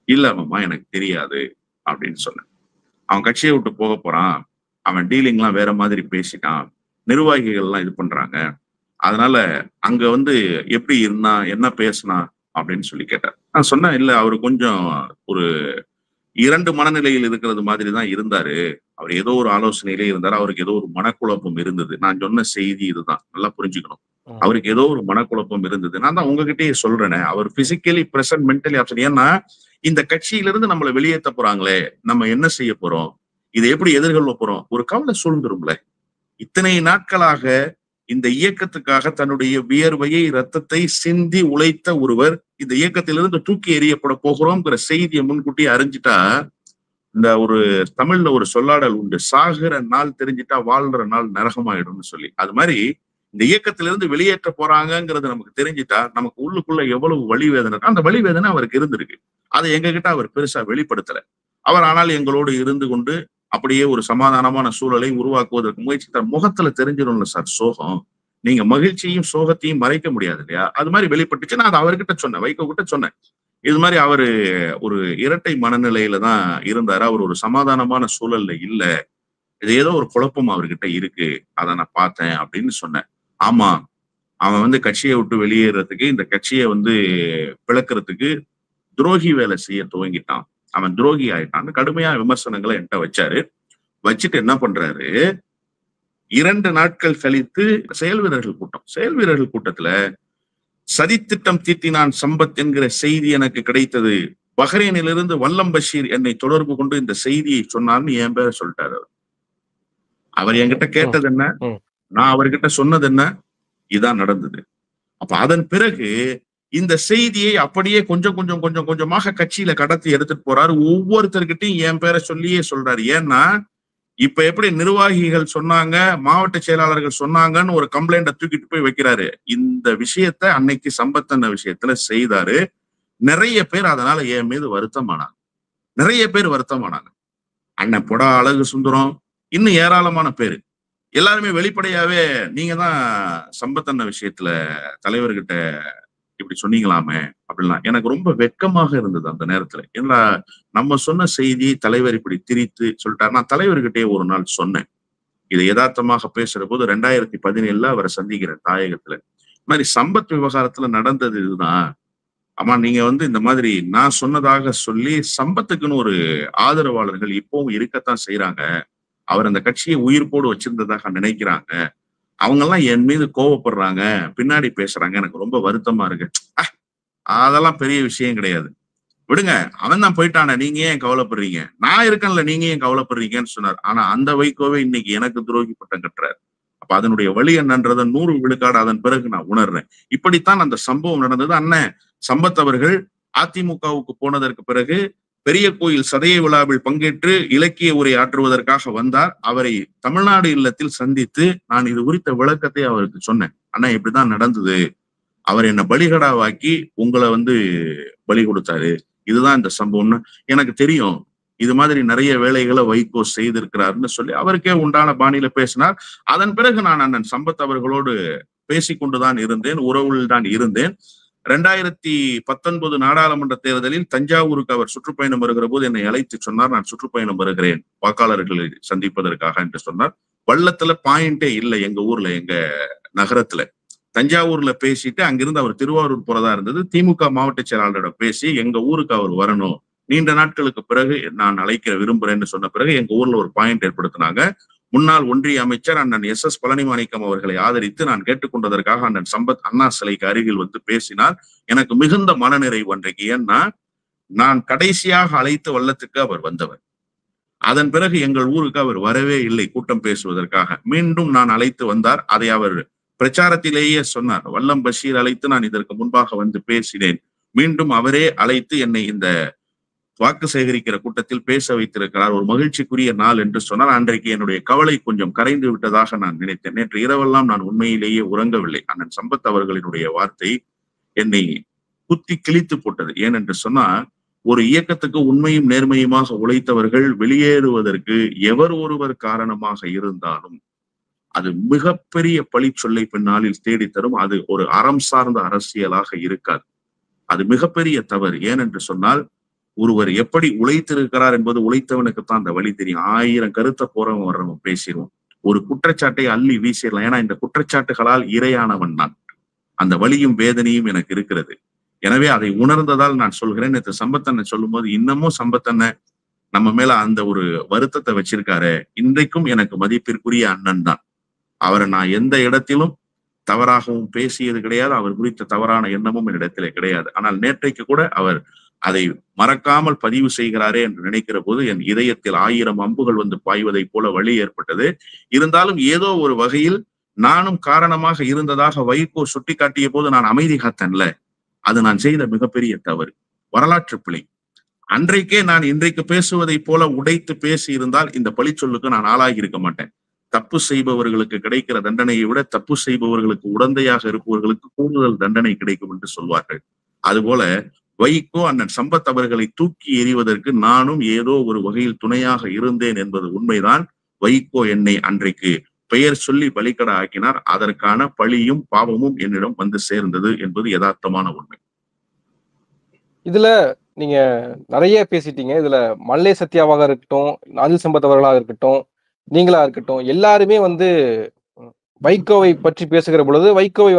இல்ல மாமா எனக்கு தெரியாது அப்படின்னு சொன்னேன். அவன் கட்சியை விட்டு போக போறான், அவன் டீலிங்லாம் வேற மாதிரி பேசிட்டான், நிர்வாகிகள் எல்லாம் இது பண்றாங்க, அதனால அங்க எப்படி இருந்தா என்ன பேசினா அப்படின்னு சொல்லி கேட்டார். நான் சொன்னேன், இல்ல அவரு கொஞ்சம் ஒரு 2 மனநிலையில் இருக்கிறது மாதிரி தான் இருந்தாரு, அவர் ஏதோ ஒரு ஆலோசனையிலே இருந்தாரு, அவருக்கு ஏதோ ஒரு மனக்குழப்பம் இருந்தது. நான் சொன்ன செய்தி இதுதான், நல்லா புரிஞ்சுக்கணும். அவருக்கு ஏதோ ஒரு மனக்குழப்பம் இருந்தது. நான் தான் உங்ககிட்டயே சொல்றேனே, அவர் பிசிக்கலி பிரசன்ட் மென்டலி ஆப்சன்ட். ஏன்னா இந்த கட்சியிலிருந்து நம்மளை வெளியேற்ற போறாங்களே, நம்ம என்ன செய்ய போறோம், இதை எப்படி எதிர்கொள்ள போறோம், ஒரு கவலை சூழ்ந்துரும்ல. இத்தனை நாட்களாக இந்த இயக்கத்துக்காக தன்னுடைய வியர்வையை ரத்தத்தை சிந்தி உழைத்த ஒருவர் இந்த இயக்கத்திலிருந்து தூக்கி எறியப்பட போகிறோம்ங்கிற செய்தியை முன்கூட்டி அறிஞ்சிட்டா, இந்த ஒரு தமிழ்ல ஒரு சொல்லாடல் உண்டு, சாகிற நாள் தெரிஞ்சிட்டா வாழ்ற நாள் நரகமாயிடும்னு சொல்லி. அது மாதிரி இந்த இயக்கத்திலிருந்து வெளியேற்ற போறாங்கிறது நமக்கு தெரிஞ்சிட்டா நமக்கு உள்ளுக்குள்ள எவ்வளவு வலி வேதனை, அந்த வலி வேதனை அவருக்கு இருந்திருக்கு. அதை எங்ககிட்ட அவர் பெருசா வெளிப்படுத்தல. அவர் ஆனால் எங்களோடு இருந்து கொண்டு அப்படியே ஒரு சமாதானமான சூழலை உருவாக்குவதற்கு முயற்சித்தார். முகத்துல தெரிஞ்சிடும்ல சார் சோகம், நீங்க மகிழ்ச்சியும் சோகத்தையும் மறைக்க முடியாது இல்லையா? அது மாதிரி வெளிப்பட்டுச்சு. நான் அதை அவர்கிட்ட சொன்னேன், வைகோ கிட்ட சொன்னேன். இது மாதிரி அவரு ஒரு இரட்டை மனநிலையில தான் இருந்தாரு, அவர் ஒரு சமாதானமான சூழல்ல இல்ல, இது ஏதோ ஒரு குழப்பம் அவர்கிட்ட இருக்கு, அதை நான் பார்த்தேன் அப்படின்னு சொன்னேன். ஆமா, அவன் கட்சியை விட்டு வெளியேறதுக்கு, இந்த கட்சியை பிளக்கிறதுக்கு துரோகி வேலை செய்ய துவங்கிட்டான், அவன் துரோகி ஆயிட்டான்னு கடுமையான விமர்சனங்களை என்கிட்ட வச்சாரு. வச்சுட்டு என்ன பண்றாரு, 2 நாட்கள் கழித்து செயல் வீரர்கள் கூட்டத்துல சதித்திட்டம் தீட்டினான் சம்பத் என்கிற செய்தி எனக்கு கிடைத்தது, பஹ்ரைனிலிருந்து வல்லம் பஷீர் என்னை தொடர்பு கொண்டு இந்த செய்தியை சொன்னார்னு என் பேரை சொல்லிட்டாரு. அவர் என்கிட்ட கேட்டது என்ன, நான் அவர்கிட்ட சொன்னது என்ன, இதான் நடந்தது. அப்ப அதன் பிறகு இந்த செய்தியை அப்படியே கொஞ்சம் கொஞ்சம் கொஞ்சம் கொஞ்சமாக கட்சியில கடத்தி எடுத்துட்டு போறாரு. ஒவ்வொருத்தர்கிட்டையும் என் பேரை சொல்லியே சொல்றாரு. ஏன்னா இப்ப எப்படி நிர்வாகிகள் சொன்னாங்க, மாவட்ட செயலாளர்கள் சொன்னாங்கன்னு ஒரு கம்ப்ளைண்ட தூக்கிட்டு போய் வைக்கிறாரு. இந்த விஷயத்த அன்னைக்கு சம்பத்தன்ன விஷயத்துல செய்தாரு. நிறைய பேர் அதனால என் மீது வருத்தமானாங்க. நிறைய பேர் வருத்தமானாங்க. அண்ணன் பொடா அழகு சுந்தரம், இன்னும் ஏராளமான பேரு. எல்லாருமே வெளிப்படையாவே நீங்க தான் சம்பத்தன்ன விஷயத்துல தலைவர்கிட்ட இப்படி சொன்னீங்களாமே அப்படிலாம். எனக்கு ரொம்ப வெட்கமாக இருந்தது அந்த நேரத்துல. ஏன்னா நம்ம சொன்ன செய்தி தலைவர் இப்படி திரித்து சொல்லிட்டாரு. நான் தலைவர்கிட்டயே ஒரு நாள் சொன்னேன். இதை யதார்த்தமாக பேசுற போது 2017 அவரை சந்திக்கிறேன் தாயகத்துல. இந்த மாதிரி சம்பத் விவகாரத்துல நடந்தது இதுதான். ஆமா, நீங்க இந்த மாதிரி நான் சொன்னதாக சொல்லி சம்பத்துக்குன்னு ஒரு ஆதரவாளர்கள் இப்பவும் இருக்கத்தான் செய்யறாங்க. அவர் அந்த கட்சியை உயிர்ப்போடு வச்சிருந்ததாக நினைக்கிறாங்க. அவங்க எல்லாம் என் மீது கோவப்படுறாங்க, பின்னாடி பேசுறாங்க. எனக்கு ரொம்ப வருத்தமா இருக்கு. அதெல்லாம் பெரிய விஷயம் கிடையாது, விடுங்க. அவன் தான் போயிட்டானே, நீங்க ஏன் கவலைப்படுறீங்க, நான் இருக்கேன்ல, நீங்க ஏன் கவலைப்படுறீங்கன்னு சொன்னார். ஆனா அந்த வைகோவே இன்னைக்கு எனக்கு துரோகி பட்டம் கட்டுறாரு. அப்ப அதனுடைய வழி என்னன்றதை 100 விழுக்காடு அதன் பிறகு நான் உணர்றேன். இப்படித்தான் அந்த சம்பவம் நடந்தது. அண்ணன் சம்பத் அவர்கள் அதிமுகவுக்கு போனதற்கு பிறகு பெரிய கோயில் சதய விழாவில் பங்கேற்று இலக்கிய உரை ஆற்றுவதற்காக வந்தார். அவரை தமிழ்நாடு இல்லத்தில் சந்தித்து நான் இது குறித்த விளக்கத்தை அவருக்கு சொன்னேன். அண்ணா இப்படிதான் நடந்தது, அவர் என்ன பலிகடாவாக்கி உங்களை பலி கொடுத்தாரு, இதுதான் இந்த சம்பவம்னு எனக்கு தெரியும், இது மாதிரி நிறைய வேலைகளை வைகோ செய்திருக்கிறாருன்னு சொல்லி அவருக்கே உண்டான பாணியில பேசினார். அதன் பிறகு நான் அண்ணன் சம்பத் அவர்களோடு பேசிக்கொண்டுதான் இருந்தேன், உறவில் தான் இருந்தேன். 2019 நாடாளுமன்ற தேர்தலில் தஞ்சாவூருக்கு அவர் சுற்றுப்பயணம் வருகிற போது என்னை அழைத்து சொன்னார், நான் சுற்றுப்பயணம் வருகிறேன் வாக்காளர்களை சந்திப்பதற்காக என்று சொன்னார். வள்ளத்துல பாயிண்டே இல்லை எங்க ஊர்ல, எங்க நகரத்துல. தஞ்சாவூர்ல பேசிட்டு அங்கிருந்து அவர் திருவாரூர் போறதா இருந்தது. திமுக மாவட்ட செயலாளரிடம் பேசி எங்க ஊருக்கு அவர் வரணும், நீண்ட நாட்களுக்கு பிறகு நான் அழைக்க விரும்புறேன்னு சொன்ன பிறகு எங்க ஊர்ல ஒரு பாயிண்ட் ஏற்படுத்தினாங்க. முன்னாள் ஒன்றிய அமைச்சர் அண்ணன் SS பழனிமாணிக்கம் அவர்களை ஆதரித்து நான் கேட்டுக்கொண்டதற்காக அண்ணன் சம்பத் அண்ணா சிலைக்கு அருகில் பேசினார். எனக்கு மிகுந்த மனநிறைவு அன்றைக்கு. ஏன்னா நான் கடைசியாக அழைத்து வள்ளத்துக்கு அவர் வந்தவர். அதன் பிறகு எங்கள் ஊருக்கு அவர் வரவே இல்லை கூட்டம் பேசுவதற்காக. மீண்டும் நான் அழைத்து வந்தார். அதை அவர் பிரச்சாரத்திலேயே சொன்னார். வல்லம் பஷீர் அழைத்து நான் இதற்கு முன்பாக பேசினேன். மீண்டும் அவரே அழைத்து என்னை இந்த வாக்கு சேகரிக்கிற கூட்டத்தில் பேச வைத்திருக்கிறார். ஒரு மகிழ்ச்சிக்குரிய நாள் என்று சொன்னால் அன்றைக்கு என்னுடைய கவலை கொஞ்சம் கரைந்து விட்டதாக நான் நினைத்தேன். நேற்று இரவெல்லாம் நான் உண்மையிலேயே உறங்கவில்லை. அண்ணன் சம்பத் அவர்களினுடைய வார்த்தை என்னை குத்தி கிழித்து போட்டது. ஏனென்று சொன்னால் ஒரு இயக்கத்துக்கு உண்மையும் நேர்மையுமாக உழைத்தவர்கள் வெளியேறுவதற்கு எவர் ஒருவர் காரணமாக இருந்தாலும் அது மிகப்பெரிய பழிச்சொல்லை பின்னாளில் தேடித்தரும். அது ஒரு அறம் சார்ந்த அரசியலாக இருக்காது. அது மிகப்பெரிய தவறு. ஏனென்று சொன்னால் ஒருவர் எப்படி உழைத்திருக்கிறார் என்பது உழைத்தவனுக்குத்தான் அந்த வழி தெரியும். 1000 கருத்தை போறவன் வர்றவன் பேசிடுவோம். ஒரு குற்றச்சாட்டை அள்ளி வீசிடலாம். ஏன்னா இந்த குற்றச்சாட்டுகளால் இரையானவன் நான். அந்த வலியும் வேதனையும் எனக்கு இருக்கிறது. எனவே அதை உணர்ந்ததால் நான் சொல்கிறேன். நேற்று சம்பத்தன்னை சொல்லும் போது இன்னமும் சம்பத்தன்னை நம்ம மேல அந்த ஒரு வருத்தத்தை வச்சிருக்காரு. இன்றைக்கும் எனக்கு மதிப்பிற்குரிய அண்ணன் தான். அவரை நான் எந்த இடத்திலும் தவறாகவும் பேசியது கிடையாது. அவர் குறித்த தவறான எண்ணமும் என்னிடத்திலே கிடையாது. ஆனால் நேற்றைக்கு கூட அவர் அதை மறக்காமல் பதிவு செய்கிறாரே என்று நினைக்கிற போது என் இதயத்தில் 1000 அம்புகள் பாய்வதை போல வழி ஏற்பட்டது. இருந்தாலும் ஏதோ ஒரு வகையில் நானும் காரணமாக இருந்ததாக வைகோ சுட்டி காட்டிய போது நான் அமைதி காத்தன்ல, அது நான் செய்த மிகப்பெரிய தவறு, வரலாற்று பிழை. அன்றைக்கே நான் இன்றைக்கு பேசுவதை போல உடைத்து பேசி இருந்தால் இந்த பழிச்சொல்லுக்கு நான் ஆளாகி இருக்க மாட்டேன். தப்பு செய்பவர்களுக்கு கிடைக்கிற தண்டனையை விட தப்பு செய்பவர்களுக்கு உடந்தையாக இருப்பவர்களுக்கு கூடுதல் தண்டனை கிடைக்கும் என்று சொல்வார்கள். அதுபோல வைகோ அண்ணன் சம்பத் அவர்களை தூக்கி எறிவதற்கு நானும் ஏதோ ஒரு வகையில் துணையாக இருந்தேன் என்பது உண்மைதான். வைகோ என்னை அன்றைக்கு பெயர் சொல்லி பலிக்கடை ஆக்கினார். அதற்கான பழியும் பாவமும் என்னிடம் சேர்ந்தது என்பது யதார்த்தமான உண்மை. இதுல நீங்க நிறைய பேசிட்டீங்க. இதுல மல்லை சத்யாவாக இருக்கட்டும், நாஜில் சம்பத் அவர்களாக இருக்கட்டும், நீங்களா இருக்கட்டும், எல்லாருமே வைகோவை பற்றி பேசுகிற பொழுது வைகோவை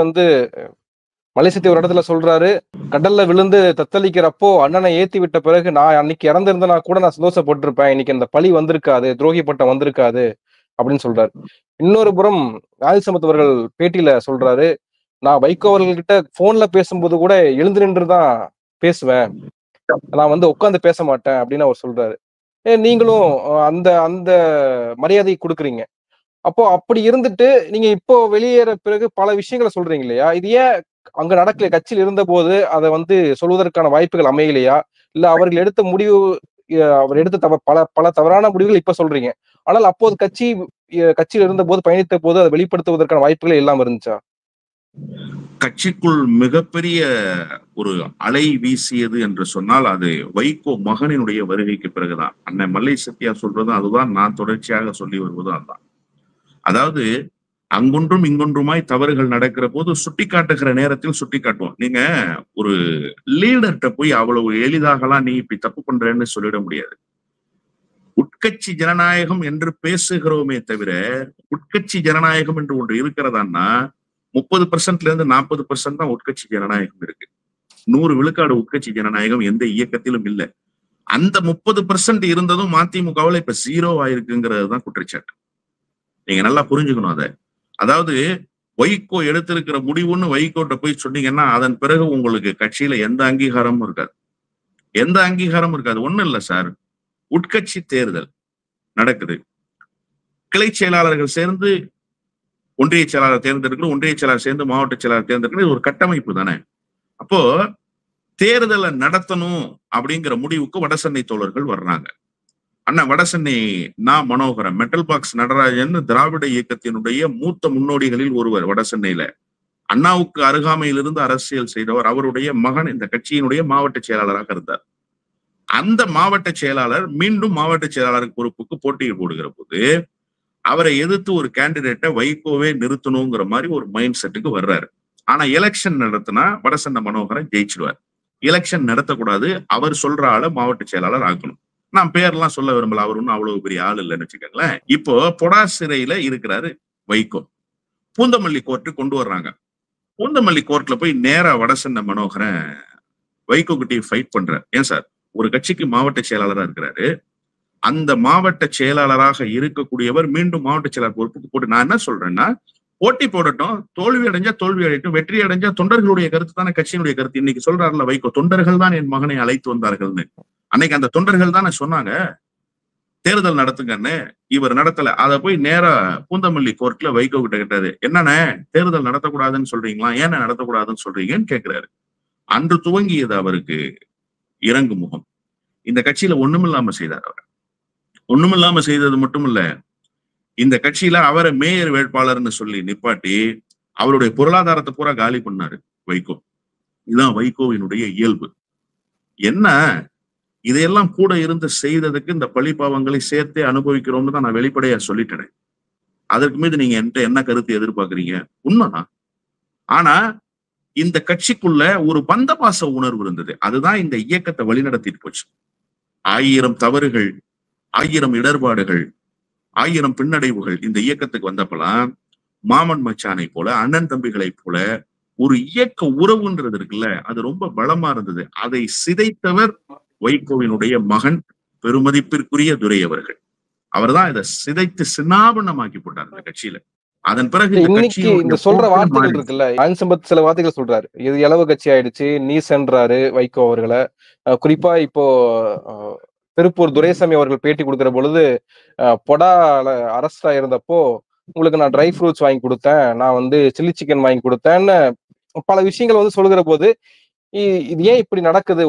மல்லை சத்யா ஒரு இடத்துல சொல்றாரு, கடல்ல விழுந்து தத்தளிக்கிறப்போ அண்ணனை ஏத்தி விட்ட பிறகு நான் அன்னைக்கு இறந்திருந்தனா கூட நான் சந்தோஷப்பட்டிருப்பேன், இன்னைக்கு அந்த பழி வந்திருக்காது, துரோகி பட்டம் வந்திருக்காது அப்படின்னு சொல்றாரு. இன்னொரு புறம் நாஜில் சம்பத் அவர்கள் பேட்டியில சொல்றாரு, நான் வைகோ அவர்கள்கிட்ட போன்ல பேசும்போது கூட எழுந்து நின்றுதான் பேசுவேன், நான் வந்து உட்கார்ந்து பேச மாட்டேன் அப்படின்னு அவர் சொல்றாரு. நீங்களும் அந்த அந்த மரியாதை கொடுக்குறீங்க. அப்போ அப்படி இருந்துட்டு நீங்க இப்போ வெளியேற பிறகு பல விஷயங்கள சொல்றீங்க இல்லையா? இது ஏன் அங்க நடக்கல? கட்சியில் இருந்தபோது அத வந்து சொல்வதற்கான வாய்ப்புகள் அமையலையா? இல்ல அவர்கள் எடுத்த முடிவு அவர் எடுத்த பல பல தவறான முடிவுகள் இப்ப சொல்றீங்க. ஆனால் அப்போது கட்சியில் இருந்தபோது பயணித்தபோது அத வெளிப்படுத்துவதற்கான வாய்ப்புகள் இல்லாம இருந்துச்சா? கட்சிக்குள் மிகப்பெரிய ஒரு அலை வீசியது என்று சொன்னால் அது வைகோ மகனினுடைய வருகைக்கு பிறகுதான். அண்ணன் மல்லை சத்யா சொல்றதும் அதுதான், நான் தொடர்ச்சியாக சொல்லி வருவதும் அதுதான். அதாவது அங்கொன்றும் இங்கொன்றுமாய் தவறுகள் நடக்கிற போது சுட்டி காட்டுகிற நேரத்தில் சுட்டி காட்டுவோம். நீங்க ஒரு லீடர்கிட்ட போய் அவ்வளவு எளிதாகலாம் நீ இப்படி தப்பு பண்றேன்னு சொல்லிட முடியாது. உட்கட்சி ஜனநாயகம் என்று பேசுகிறோமே தவிர உட்கட்சி ஜனநாயகம் என்று ஒன்று இருக்கிறதான்னா 30% இருந்து 40% தான் உட்கட்சி ஜனநாயகம் இருக்கு. 100 விழுக்காடு உட்கட்சி ஜனநாயகம் எந்த இயக்கத்திலும் இல்லை. அந்த 30% இருந்ததும் மதிமுகவில் இப்ப 0 ஆயிருக்குங்கிறது தான் குற்றச்சாட்டு. நீங்க நல்லா புரிஞ்சுக்கணும் அதை. அதாவது வைகோ எடுத்திருக்கிற முடிவுன்னு வைகோட்ட போய் சொன்னீங்கன்னா அதன் பிறகு உங்களுக்கு கட்சியில எந்த அங்கீகாரமும் இருக்காது. எந்த அங்கீகாரமும் இருக்காது. ஒண்ணும் இல்லை சார், உட்கட்சி தேர்தல் நடக்குது. கிளை செயலாளர்கள் சேர்ந்து ஒன்றிய செயலாளர் தேர்ந்தெடுக்கணும், ஒன்றிய செயலாளர் சேர்ந்து மாவட்ட செயலாளர் தேர்ந்தெடுக்கணும். இது ஒரு கட்டமைப்பு தானே. அப்போ தேர்தலை நடத்தணும் அப்படிங்கிற முடிவுக்கு வடசென்னை தோழர்கள் வர்றாங்க. அண்ணா வடசென்னை மனோகரன், மெட்டல் பாக்ஸ் நடராஜன் திராவிட இயக்கத்தினுடைய மூத்த முன்னோடிகளில் ஒருவர். வடசென்னையில அண்ணாவுக்கு அருகாமையிலிருந்து அரசியல் செய்தவர். அவருடைய மகன் இந்த கட்சியினுடைய மாவட்ட செயலாளராக இருந்தார். அந்த மாவட்ட செயலாளர் மீண்டும் மாவட்ட செயலாளர் பொறுப்புக்கு போட்டியை போடுகிற போது அவரை எதிர்த்து ஒரு கேண்டிடேட்டை வைகோவே நிறுத்தணுங்கிற மாதிரி ஒரு மைண்ட் செட்டுக்கு வர்றாரு. ஆனா எலெக்ஷன் நடத்தினா வடசென்னை மனோகரன் ஜெயிச்சிடுவார். எலெக்ஷன் நடத்தக்கூடாது, அவர் சொல்ற ஆளை மாவட்ட செயலாளர் ஆக்கணும். நான் பேர்லாம் சொல்ல விரும்பல, அவர் ஒன்னும் அவ்வளவு பெரிய ஆள் இல்லைன்னு வச்சுக்கோங்களேன். இப்போ பொடா சிறையில இருக்கிறாரு வைகோ. பூந்தமல்லி கோர்ட்டு கொண்டு வர்றாங்க. பூந்தமல்லி கோர்ட்ல போய் நேரா வடசென்னை மனோகரன் வைகோ கிட்டே ஃபைட் பண்றாரு. ஏன் சார், ஒரு கட்சிக்கு மாவட்ட செயலாளராக இருக்கிறாரு, அந்த மாவட்ட செயலாளராக இருக்கக்கூடியவர் மீண்டும் மாவட்ட செயலாளர் பொறுப்புக்கு போட்டு, நான் என்ன சொல்றேன்னா போட்டி போடட்டும், தோல்வி அடைஞ்சா தோல்வி அடையட்டும், வெற்றி அடைஞ்சா தொண்டர்களுடைய கருத்து தானே கட்சியினுடைய கருத்து. இன்னைக்கு சொல்றாருல வைகோ, தொண்டர்கள் தான் என் மகனை அழைத்து வந்தார்கள்னு. அன்னைக்கு அந்த தொண்டர்கள் தானே சொன்னாங்க தேர்தல் நடத்துங்கன்னு. இவர் நடத்தல. அதை போய் நேரா பூந்தமல்லி கோர்ட்ல வைகோ கிட்ட கேட்டாரு, என்னன்னு தேர்தல் நடத்தக்கூடாதுன்னு சொல்றீங்களா, ஏன்னா நடத்தக்கூடாதுன்னு சொல்றீங்கன்னு கேட்கிறாரு. அன்று துவங்கியது அவருக்கு இறங்கு முகம். இந்த கட்சியில ஒண்ணுமில்லாம செய்தார். அவர் ஒண்ணுமில்லாம செய்தது மட்டும் இல்ல, இந்த கட்சியில அவரை மேயர் வேட்பாளர்னு சொல்லி நிப்பாட்டி அவருடைய பொருளாதாரத்தை பூரா காலி பண்ணாரு வைகோ. இதுதான் வைகோவினுடைய இயல்பு. என்ன இதையெல்லாம் கூட இருந்து செய்ததுக்கு இந்த பழி பாவங்களை சேர்த்தே அனுபவிக்கிறோம்னு தான் நான் வெளிப்படையா சொல்லிட்டேன். அதற்கு மீது நீங்க என்கிட்ட என்ன கருத்து எதிர்பார்க்கறீங்க? உண்மைதான். ஆனா இந்த கட்சிக்குள்ள ஒரு பந்தபாச உணர்வு இருந்தது. அதுதான் இந்த இயக்கத்தை வழிநடத்திட்டு போச்சு. 1000 தவறுகள், 1000 இடர்பாடுகள், 1000 பின்னடைவுகள் இந்த இயக்கத்துக்கு வந்தப்பலாம் மாமன் மச்சானை போல, அண்ணன் தம்பிகளை போல ஒரு இயக்க உறவுன்றது இருக்குல்ல, அது ரொம்ப பலமா இருந்தது. அதை சிதைத்தவர் வைகோவினுடைய மகன் பெருமதிப்பிற்குரிய துரை அவர்கள். அவர் தான் இதை சிதைத்து சின்னாபண்ணமாக்கி போட்டார் இந்த கட்சியில. அதன் பிறகு இன்னைக்கு இந்த சொல்ற வார்த்தைகள் இருக்குல்ல, சம்பத் சில வார்த்தைகள் சொல்றாரு, இது இலவு கட்சி ஆயிடுச்சு, நீ சென்றாரு வைகோ அவர்களை. குறிப்பா இப்போ திருப்பூர் துரைசாமி அவர்கள் பேட்டி கொடுக்கிற பொழுது, பொடால அரஸ்டா இருந்தப்போ உங்களுக்கு நான் ட்ரை ஃப்ரூட்ஸ் வாங்கி கொடுத்தேன், நான் வந்து சில்லி சிக்கன் வாங்கி கொடுத்தேன்னு பல விஷயங்கள் வந்து சொல்லுகிற போது, இது ஏன் இப்படி நடக்குது?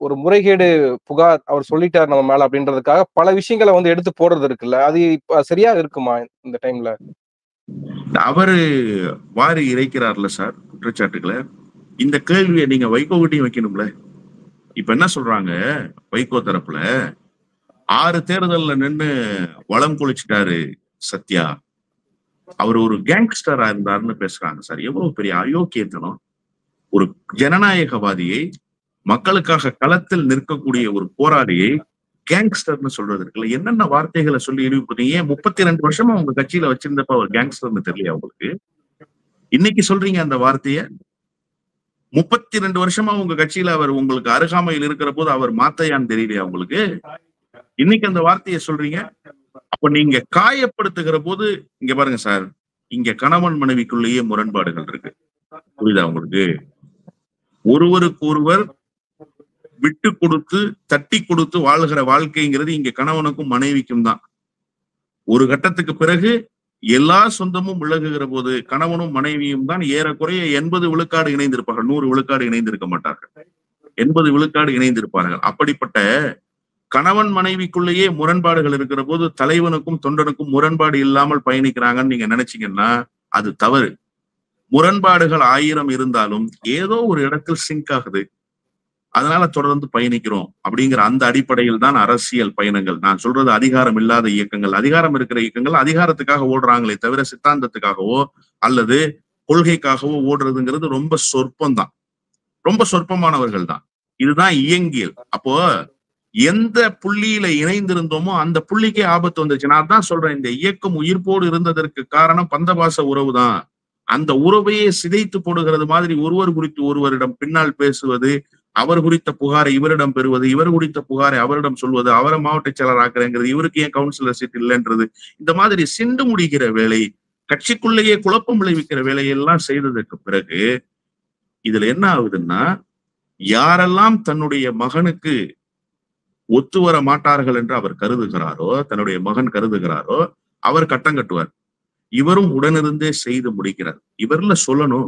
ஒரு முறைகேடு புகார் அவர் சொல்லிட்டார் நம்ம மேல அப்படின்றதுக்காக பல விஷயங்களை வந்து எடுத்து போடுறது இருக்குல்ல, அது சரியா இருக்குமா இந்த டைம்ல? அவரு வாரி இறைக்கிறார்ல சார் குற்றச்சாட்டுகளை. இந்த கேள்வியை நீங்க வைகோ கிட்டையும் வைக்கணும்ல. இப்ப என்ன சொல்றாங்க வைகோ தரப்புல, 6 தேர்தல்ல நின்று வளம் கொளிச்சிட்டாரு சத்யா, அவர் ஒரு கேங்ஸ்டரா இருந்தாருன்னு பேசுறாங்க சார். எவ்வளவு பெரிய அயோக்கியத்தனம்! ஒரு ஜனநாயகவாதியை, மக்களுக்காக களத்தில் நிற்கக்கூடிய ஒரு போராளியை கேங்ஸ்டர்னு சொல்றது இருக்குல்ல, என்னென்ன வார்த்தைகளை சொல்லி இழிவுபடுத்தீங்க. ஏன் 32 வருஷமா உங்க கட்சியில வச்சிருந்தப்ப அவர் கேங்ஸ்டர்னு தெரியலையா உங்களுக்கு? இன்னைக்கு சொல்றீங்க அந்த வார்த்தைய. 32 வருஷமா உங்க கட்சியில அவர் உங்களுக்கு அருகாமையில் இருக்கிற போது அவர் மாத்தையான்னு தெரியலையா உங்களுக்கு? இன்னைக்கு அந்த வார்த்தையை சொல்றீங்க. அப்ப நீங்க காயப்படுத்துகிற போது, இங்க பாருங்க சார், இங்க கணவன் மனைவிக்குள்ளேயே முரண்பாடுகள் இருக்கு. புரியுதா உங்களுக்கு? ஒருவருக்கு ஒருவர் விட்டு கொடுத்து தட்டி கொடுத்து வாழ்கிற வாழ்க்கைங்கிறது இங்க கணவனுக்கும் மனைவிக்கும் தான். ஒரு கட்டத்துக்கு பிறகு எல்லா சொந்தமும் விலகுகிற போது கணவனும் மனைவியும் தான் ஏறக்குறைய 80 விழுக்காடு இணைந்திருப்பார்கள். 100 விழுக்காடு இணைந்திருக்க மாட்டார்கள். 80 விழுக்காடு இணைந்திருப்பார்கள். அப்படிப்பட்ட கணவன் மனைவிக்குள்ளேயே முரண்பாடுகள் இருக்கிற போது தலைவனுக்கும் தொண்டனுக்கும் முரண்பாடு இல்லாமல் பயணிக்கிறாங்கன்னு நீங்க நினைச்சீங்கன்னா அது தவறு. முரண்பாடுகள் 1000 இருந்தாலும் ஏதோ ஒரு இடத்தில் சிங்க் ஆகுது, அதனால தொடர்ந்து பயணிக்கிறோம் அப்படிங்கிற அந்த அடிப்படையில் தான் அரசியல் பயணங்கள். நான் சொல்றது அதிகாரம் இல்லாத இயக்கங்கள். அதிகாரம் இருக்கிற இயக்கங்கள் அதிகாரத்துக்காக ஓடுறாங்களே தவிர சித்தாந்தத்துக்காகவோ அல்லது கொள்கைக்காகவோ ஓடுறதுங்கிறது ரொம்ப சொற்பம்தான், ரொம்ப சொற்பமானவர்கள் தான். இதுதான் இயங்கியல். அப்போ எந்த புள்ளியில இணைந்திருந்தோமோ அந்த புள்ளிக்கே ஆபத்து வந்துருச்சு. நான் தான் சொல்றேன், இந்த இயக்கம் உயிர்ப்போடு இருந்ததற்கு காரணம் பந்தபாச உறவு தான். அந்த உறவையே சிதைத்து போடுகிறது மாதிரி ஒருவர் குறித்து ஒருவரிடம் பின்னால் பேசுவது, அவர் குறித்த புகாரை இவரிடம் பெறுவது, இவர் குறித்த புகாரை அவரிடம் சொல்வது, அவரை மாவட்ட செயலர் ஆக்குறேங்கிறது, இவருக்கு ஏன் கவுன்சிலர் சீட் இல்லைன்றது, இந்த மாதிரி சிண்டு முடிகிற வேலை, கட்சிக்குள்ளேயே குழப்பம் விளைவிக்கிற வேலையெல்லாம் செய்ததற்கு பிறகு இதுல என்ன ஆகுதுன்னா, யாரெல்லாம் தன்னுடைய மகனுக்கு ஒத்து வர மாட்டார்கள் என்று அவர் கருதுகிறாரோ, தன்னுடைய மகன் கருதுகிறாரோ, அவர் கட்டம் கட்டுவார். இவரும் உடனிருந்தே செய்து முடிக்கிறார். இவர்ல சொல்லணும்,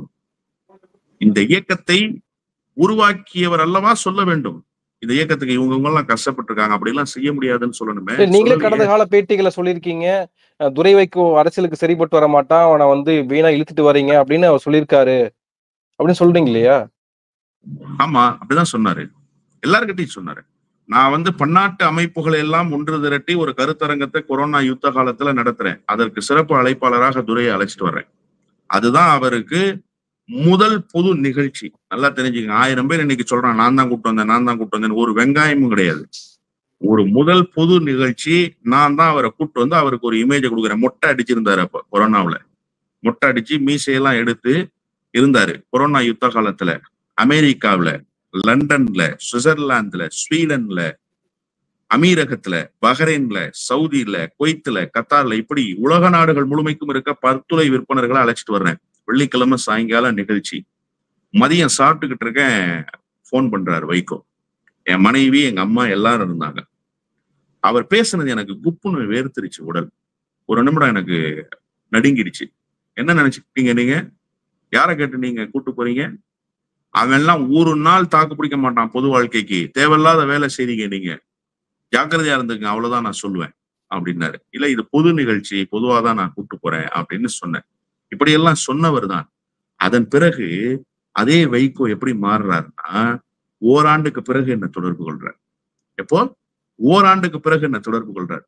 இந்த இயக்கத்தை உருவாக்கியவர் அல்லவா சொல்ல வேண்டும். இந்த இயக்கத்துக்கு இவங்க எல்லாம் கஷ்டப்பட்டு இருக்காங்க, அப்படி எல்லாம் செய்ய முடியாதுன்னு சொல்லணுமே. நீங்களே கடந்த கால பேட்டிகளை சொல்லியிருக்கீங்க, துரை வைகோ அரசியலுக்கு சரிப்பட்டு வர மாட்டான், அவனை வீணா இழுத்துட்டு வரீங்க அப்படின்னு அவர் சொல்லியிருக்காரு அப்படின்னு சொல்றீங்க இல்லையா? ஆமா, அப்படிதான் சொன்னாரு, எல்லார்கிட்டையும் சொன்னாரு. நான் பன்னாட்டு அமைப்புகளை எல்லாம் ஒன்று திரட்டி ஒரு கருத்தரங்கத்தை கொரோனா யுத்த காலத்துல நடத்துறேன். அதற்கு சிறப்பு அழைப்பாளராக துரையை அழைச்சிட்டு வர்றேன். அதுதான் அவருக்கு முதல் பொது நிகழ்ச்சி. நல்லா தெரிஞ்சுக்கங்க, 1000 பேர் இன்னைக்கு சொல்றான் நான் தான் கூப்பிட்டு வந்தேன், நான் தான் கூப்பிட்டு வந்தேன், ஒரு வெங்காயமும் கிடையாது. ஒரு முதல் பொது நிகழ்ச்சி நான் தான் அவரை கூப்பிட்டு வந்து அவருக்கு ஒரு இமேஜை கொடுக்குறேன். மொட்டை அடிச்சிருந்தாரு, அப்ப கொரோனாவுல மொட்டை அடிச்சு மீசையெல்லாம் எடுத்து இருந்தாரு. கொரோனா யுத்த காலத்துல அமெரிக்காவில, லண்டன்ல, சுவிட்சர்லாந்துல, ஸ்வீடன்ல, அமீரகத்துல, பஹ்ரைன்ல, சவுதியில, குவைத்துல, கத்தார்ல, இப்படி உலக நாடுகள் முழுமைக்கும் இருக்க பருத்துளை விற்பனர்களை அழைச்சிட்டு வர்றேன். வெள்ளிக்கிழமை சாயங்காலம் நிகழ்ச்சி. மதியம் சாப்பிட்டுக்கிட்டு இருக்கேன், போன் பண்றாரு வைகோ. என் மனைவி, எங்க அம்மா எல்லாரும் இருந்தாங்க. அவர் பேசுனது எனக்கு குப்புன்னு வேர்த்திருச்சு உடல். ஒரு நிமிடம் எனக்கு நடுங்கிடுச்சு. என்ன நினைச்சுக்கிட்டீங்க நீங்க? யாரை கேட்டு நீங்க கூட்டு போறீங்க? அவன் எல்லாம் ஒரு நாள் தாக்கு பிடிக்க மாட்டான் பொது வாழ்க்கைக்கு. தேவையில்லாத வேலை செய்றீங்க நீங்க, ஜாக்கிரதையா இருந்துங்க, அவ்வளவுதான் நான் சொல்லுவேன் அப்படின்னாரு. இல்ல, இது பொது நிகழ்ச்சி, பொதுவாதான் நான் கூட்டு போறேன் அப்படின்னு சொன்னேன். இப்படியெல்லாம் சொன்னவர் தான். அதன் பிறகு அதே வைகோ எப்படி மாறுறாருன்னா, ஓராண்டுக்கு பிறகு என்ன தொடர்பு கொள்றார். எப்போ? ஓராண்டுக்கு பிறகு என்ன தொடர்பு கொள்றார்.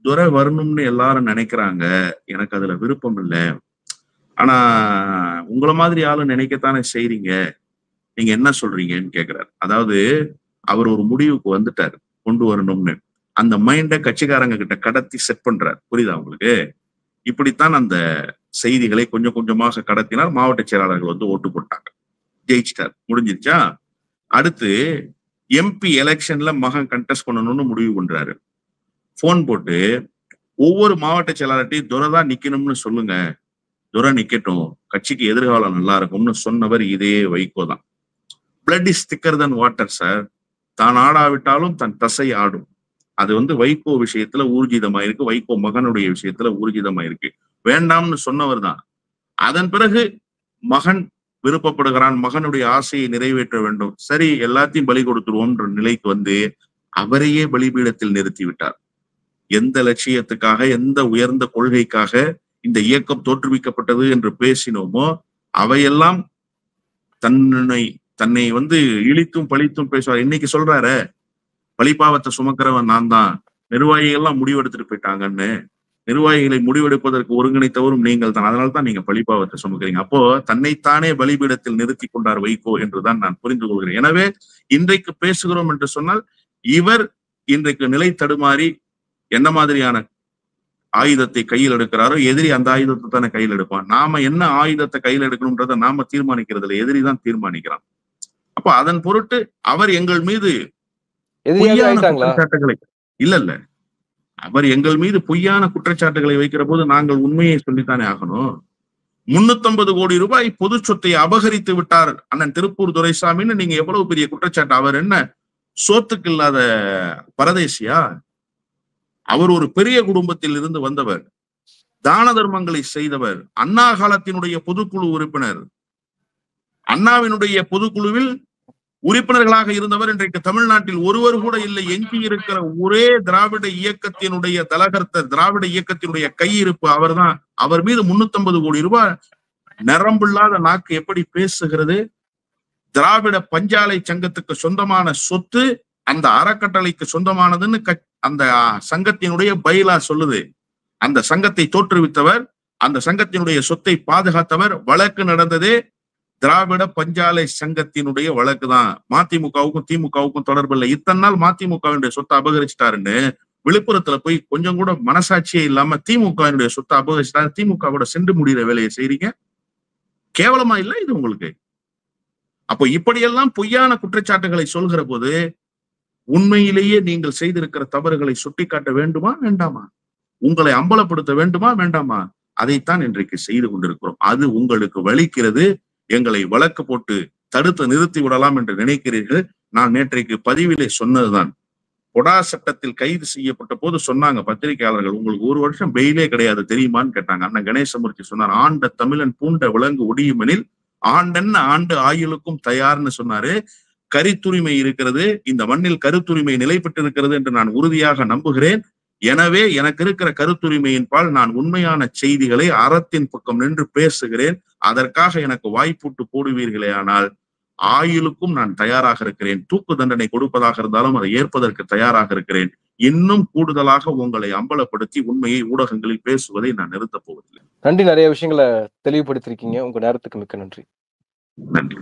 துரை வரணும்னு எல்லாரும் நினைக்கிறாங்க, எனக்கு அதுல விருப்பம் இல்லை, ஆனா உங்களை மாதிரி ஆளு நினைக்கத்தானே செய்றீங்க, நீங்க என்ன சொல்றீங்கன்னு கேட்கிறாரு. அதாவது அவர் ஒரு முடிவுக்கு வந்துட்டாரு, கொண்டு வரணும்னு. அந்த மைண்ட கட்சிக்காரங்க கிட்ட கடத்தி செட் பண்றாரு. புரியுதா உங்களுக்கு? இப்படித்தான் அந்த செய்திகளை கொஞ்சம் கொஞ்சமாக கடத்தினார். மாவட்ட செயலாளர்கள் ஓட்டு போட்டாங்க, ஜெயிச்சிட்டார், முடிஞ்சிருச்சா. அடுத்து எம்பி எலெக்ஷன்ல மகன் கண்டெஸ்ட் பண்ணணும்னு முடிவு பண்றாரு. போன் போட்டு ஒவ்வொரு மாவட்ட செயலாளர்ட்டையும் துரை தான் நிக்கணும்னு சொல்லுங்க, துரை நிக்கட்டும், கட்சிக்கு எதிர்காலம் நல்லா இருக்கும்னு சொன்னவர் இதே வைகோ தான். பிளட் இஸ் திக்கர் தன் வாட்டர் சார். தான் ஆடாவிட்டாலும் தன் தசை ஆடும். அது வைகோ விஷயத்துல ஊர்ஜிதமாயிருக்கு, வைகோ மகனுடைய விஷயத்துல ஊர்ஜிதமாயிருக்கு. வேண்டாம்னு சொன்னவர் தான். அதன் பிறகு மகன் விருப்பப்படுகிறான், மகனுடைய ஆசையை நிறைவேற்ற வேண்டும், சரி எல்லாத்தையும் பலி கொடுத்துருவோம்ன்ற நிலைக்கு அவரையே பலிபீடத்தில் நிறுத்தி விட்டார். எந்த லட்சியத்துக்காக, எந்த உயர்ந்த கொள்கைக்காக இந்த இயக்கம் தோற்றுவிக்கப்பட்டது என்று பேசினோமோ அவையெல்லாம் தன்னை இழித்தும் பழித்தும் பேசுவார். இன்னைக்கு சொல்றாரு, பழிப்பாவத்தை சுமக்கிறவன் நான் தான், நிர்வாகிகள்லாம் முடிவெடுத்துட்டு போயிட்டாங்கன்னு. நிர்வாகிகளை முடிவெடுப்பதற்கு ஒருங்கிணைத்தவரும் நீங்கள் தான், அதனால்தான் நீங்க பழிப்பாவத்தை சுமக்கிறீங்க. அப்போ தன்னைத்தானே பலிபீடத்தில் நிறுத்தி கொண்டார் வைகோ என்றுதான் நான் புரிந்து கொள்கிறேன். எனவே இன்றைக்கு பேசுகிறோம் என்று சொன்னால், இவர் இன்றைக்கு நிலை தடுமாறி என்ன மாதிரியான ஆயுதத்தை கையில் எடுக்கிறாரோ, எதிரி அந்த ஆயுதத்தை தானே கையில் எடுப்பான். நாம என்ன ஆயுதத்தை கையில் எடுக்கணும்ன்றத நாம தீர்மானிக்கிறது இல்லை, எதிரி தான் தீர்மானிக்கிறான். அப்ப அதன் பொருட்டு அவர் எங்கள் மீது பொய்யான குற்றச்சாட்டுகளை இல்ல அவர் எங்கள் மீது பொய்யான குற்றச்சாட்டுகளை வைக்கிற போது நாங்கள் உண்மையை சொல்லித்தானே ஆகணும். 350 கோடி ரூபாய் பொது சொத்தை அபகரித்து விட்டார் அண்ணன் திருப்பூர் துரைசாமின்னு நீங்க எவ்வளவு பெரிய குற்றச்சாட்டு. அவர் என்ன சோத்துக்கு இல்லாத பரதேசியா? அவர் ஒரு பெரிய குடும்பத்தில் இருந்து வந்தவர், தான தர்மங்களை செய்தவர், அண்ணா காலத்தினுடைய பொதுக்குழு உறுப்பினர், அண்ணாவினுடைய பொதுக்குழுவில் உறுப்பினர்களாக இருந்தவர். இன்றைக்கு தமிழ்நாட்டில் ஒருவர் கூட இல்லை. எஞ்சி இருக்கிற ஒரே திராவிட இயக்கத்தினுடைய தலகர்த்தர், திராவிட இயக்கத்தினுடைய கையிருப்பு அவர்தான். அவர் மீது 350 கோடி ரூபாய். நரம்பில்லாத நாக்கு எப்படி பேசுகிறது? திராவிட பஞ்சாலை சங்கத்துக்கு சொந்தமான சொத்து அந்த அறக்கட்டளைக்கு சொந்தமானதுன்னு அந்த சங்கத்தினுடைய பைலா சொல்லுது. அந்த சங்கத்தை தோற்றுவித்தவர், அந்த சங்கத்தினுடைய சொத்தை பாதுகாத்தவர். வழக்கு நடந்ததே திராவிட பஞ்சாலை சங்கத்தினுடைய வழக்கு தான். மதிமுகவுக்கும் திமுகவுக்கும் தொடர்பு இல்லை. இத்தனை நாள் மதிமுகவினுடைய சொத்தை அபகரிச்சிட்டாருன்னு விழுப்புரத்துல போய் கொஞ்சம் கூட மனசாட்சியே இல்லாம திமுகவினுடைய சொத்தை அபகரிச்சிட்டாரு. திமுக கூட சென்று முடிகிற வேலையை செய்றீங்க. கேவலமா இல்ல இது உங்களுக்கு? அப்போ இப்படியெல்லாம் பொய்யான குற்றச்சாட்டுகளை சொல்கிற போது உண்மையிலேயே நீங்கள் செய்திருக்கிற தவறுகளை சுட்டிக்காட்ட வேண்டுமா வேண்டாமா? உங்களை அம்பலப்படுத்த வேண்டுமா வேண்டாமா? அதைத்தான் இன்றைக்கு செய்து கொண்டிருக்கிறோம். அது உங்களுக்கு வலிக்கிறது. எங்களை வழக்கு போட்டு தடுத்து நிறுத்தி விடலாம் என்று நினைக்கிறீர்கள். நான் நேற்றைக்கு பதிவிலே சொன்னதுதான். கொடா சட்டத்தில் கைது செய்யப்பட்ட போது சொன்னாங்க பத்திரிகையாளர்கள், உங்களுக்கு 1 வருஷம் பெயிலே கிடையாது தெரியுமான்னு கேட்டாங்க. அண்ணன் கணேசமூர்த்தி சொன்னார், ஆண்ட தமிழன் பூண்ட விலங்கு ஒடியுமெனில் ஆண்டன் ஆண்டு ஆயுளுக்கும் தயார்னு சொன்னாரு. கருத்துரிமை இருக்கிறது, இந்த மண்ணில் கருத்துரிமை நிலை பெற்றிருக்கிறது என்று நான் உறுதியாக நம்புகிறேன். எனவே எனக்கு இருக்கிற கருத்துரிமையின் பால் நான் உண்மையான செய்திகளை அறத்தின் பக்கம் நின்று பேசுகிறேன். அதற்காக எனக்கு வாய்ப்பூட்டு போடுவீர்களே ஆனால் ஆயுளுக்கும் நான் தயாராக இருக்கிறேன். தூக்கு தண்டனை கொடுப்பதாக இருந்தாலும் அதை ஏற்பதற்கு தயாராக இருக்கிறேன். இன்னும் கூடுதலாக உங்களை அம்பலப்படுத்தி உண்மையை ஊடகங்களில் பேசுவதை நான் நிறுத்தப் போவதில்லை. நன்றி. நிறைய விஷயங்களை தெளிவுபடுத்திருக்கீங்க. உங்க நேரத்துக்கு மிக்க நன்றி. நன்றி.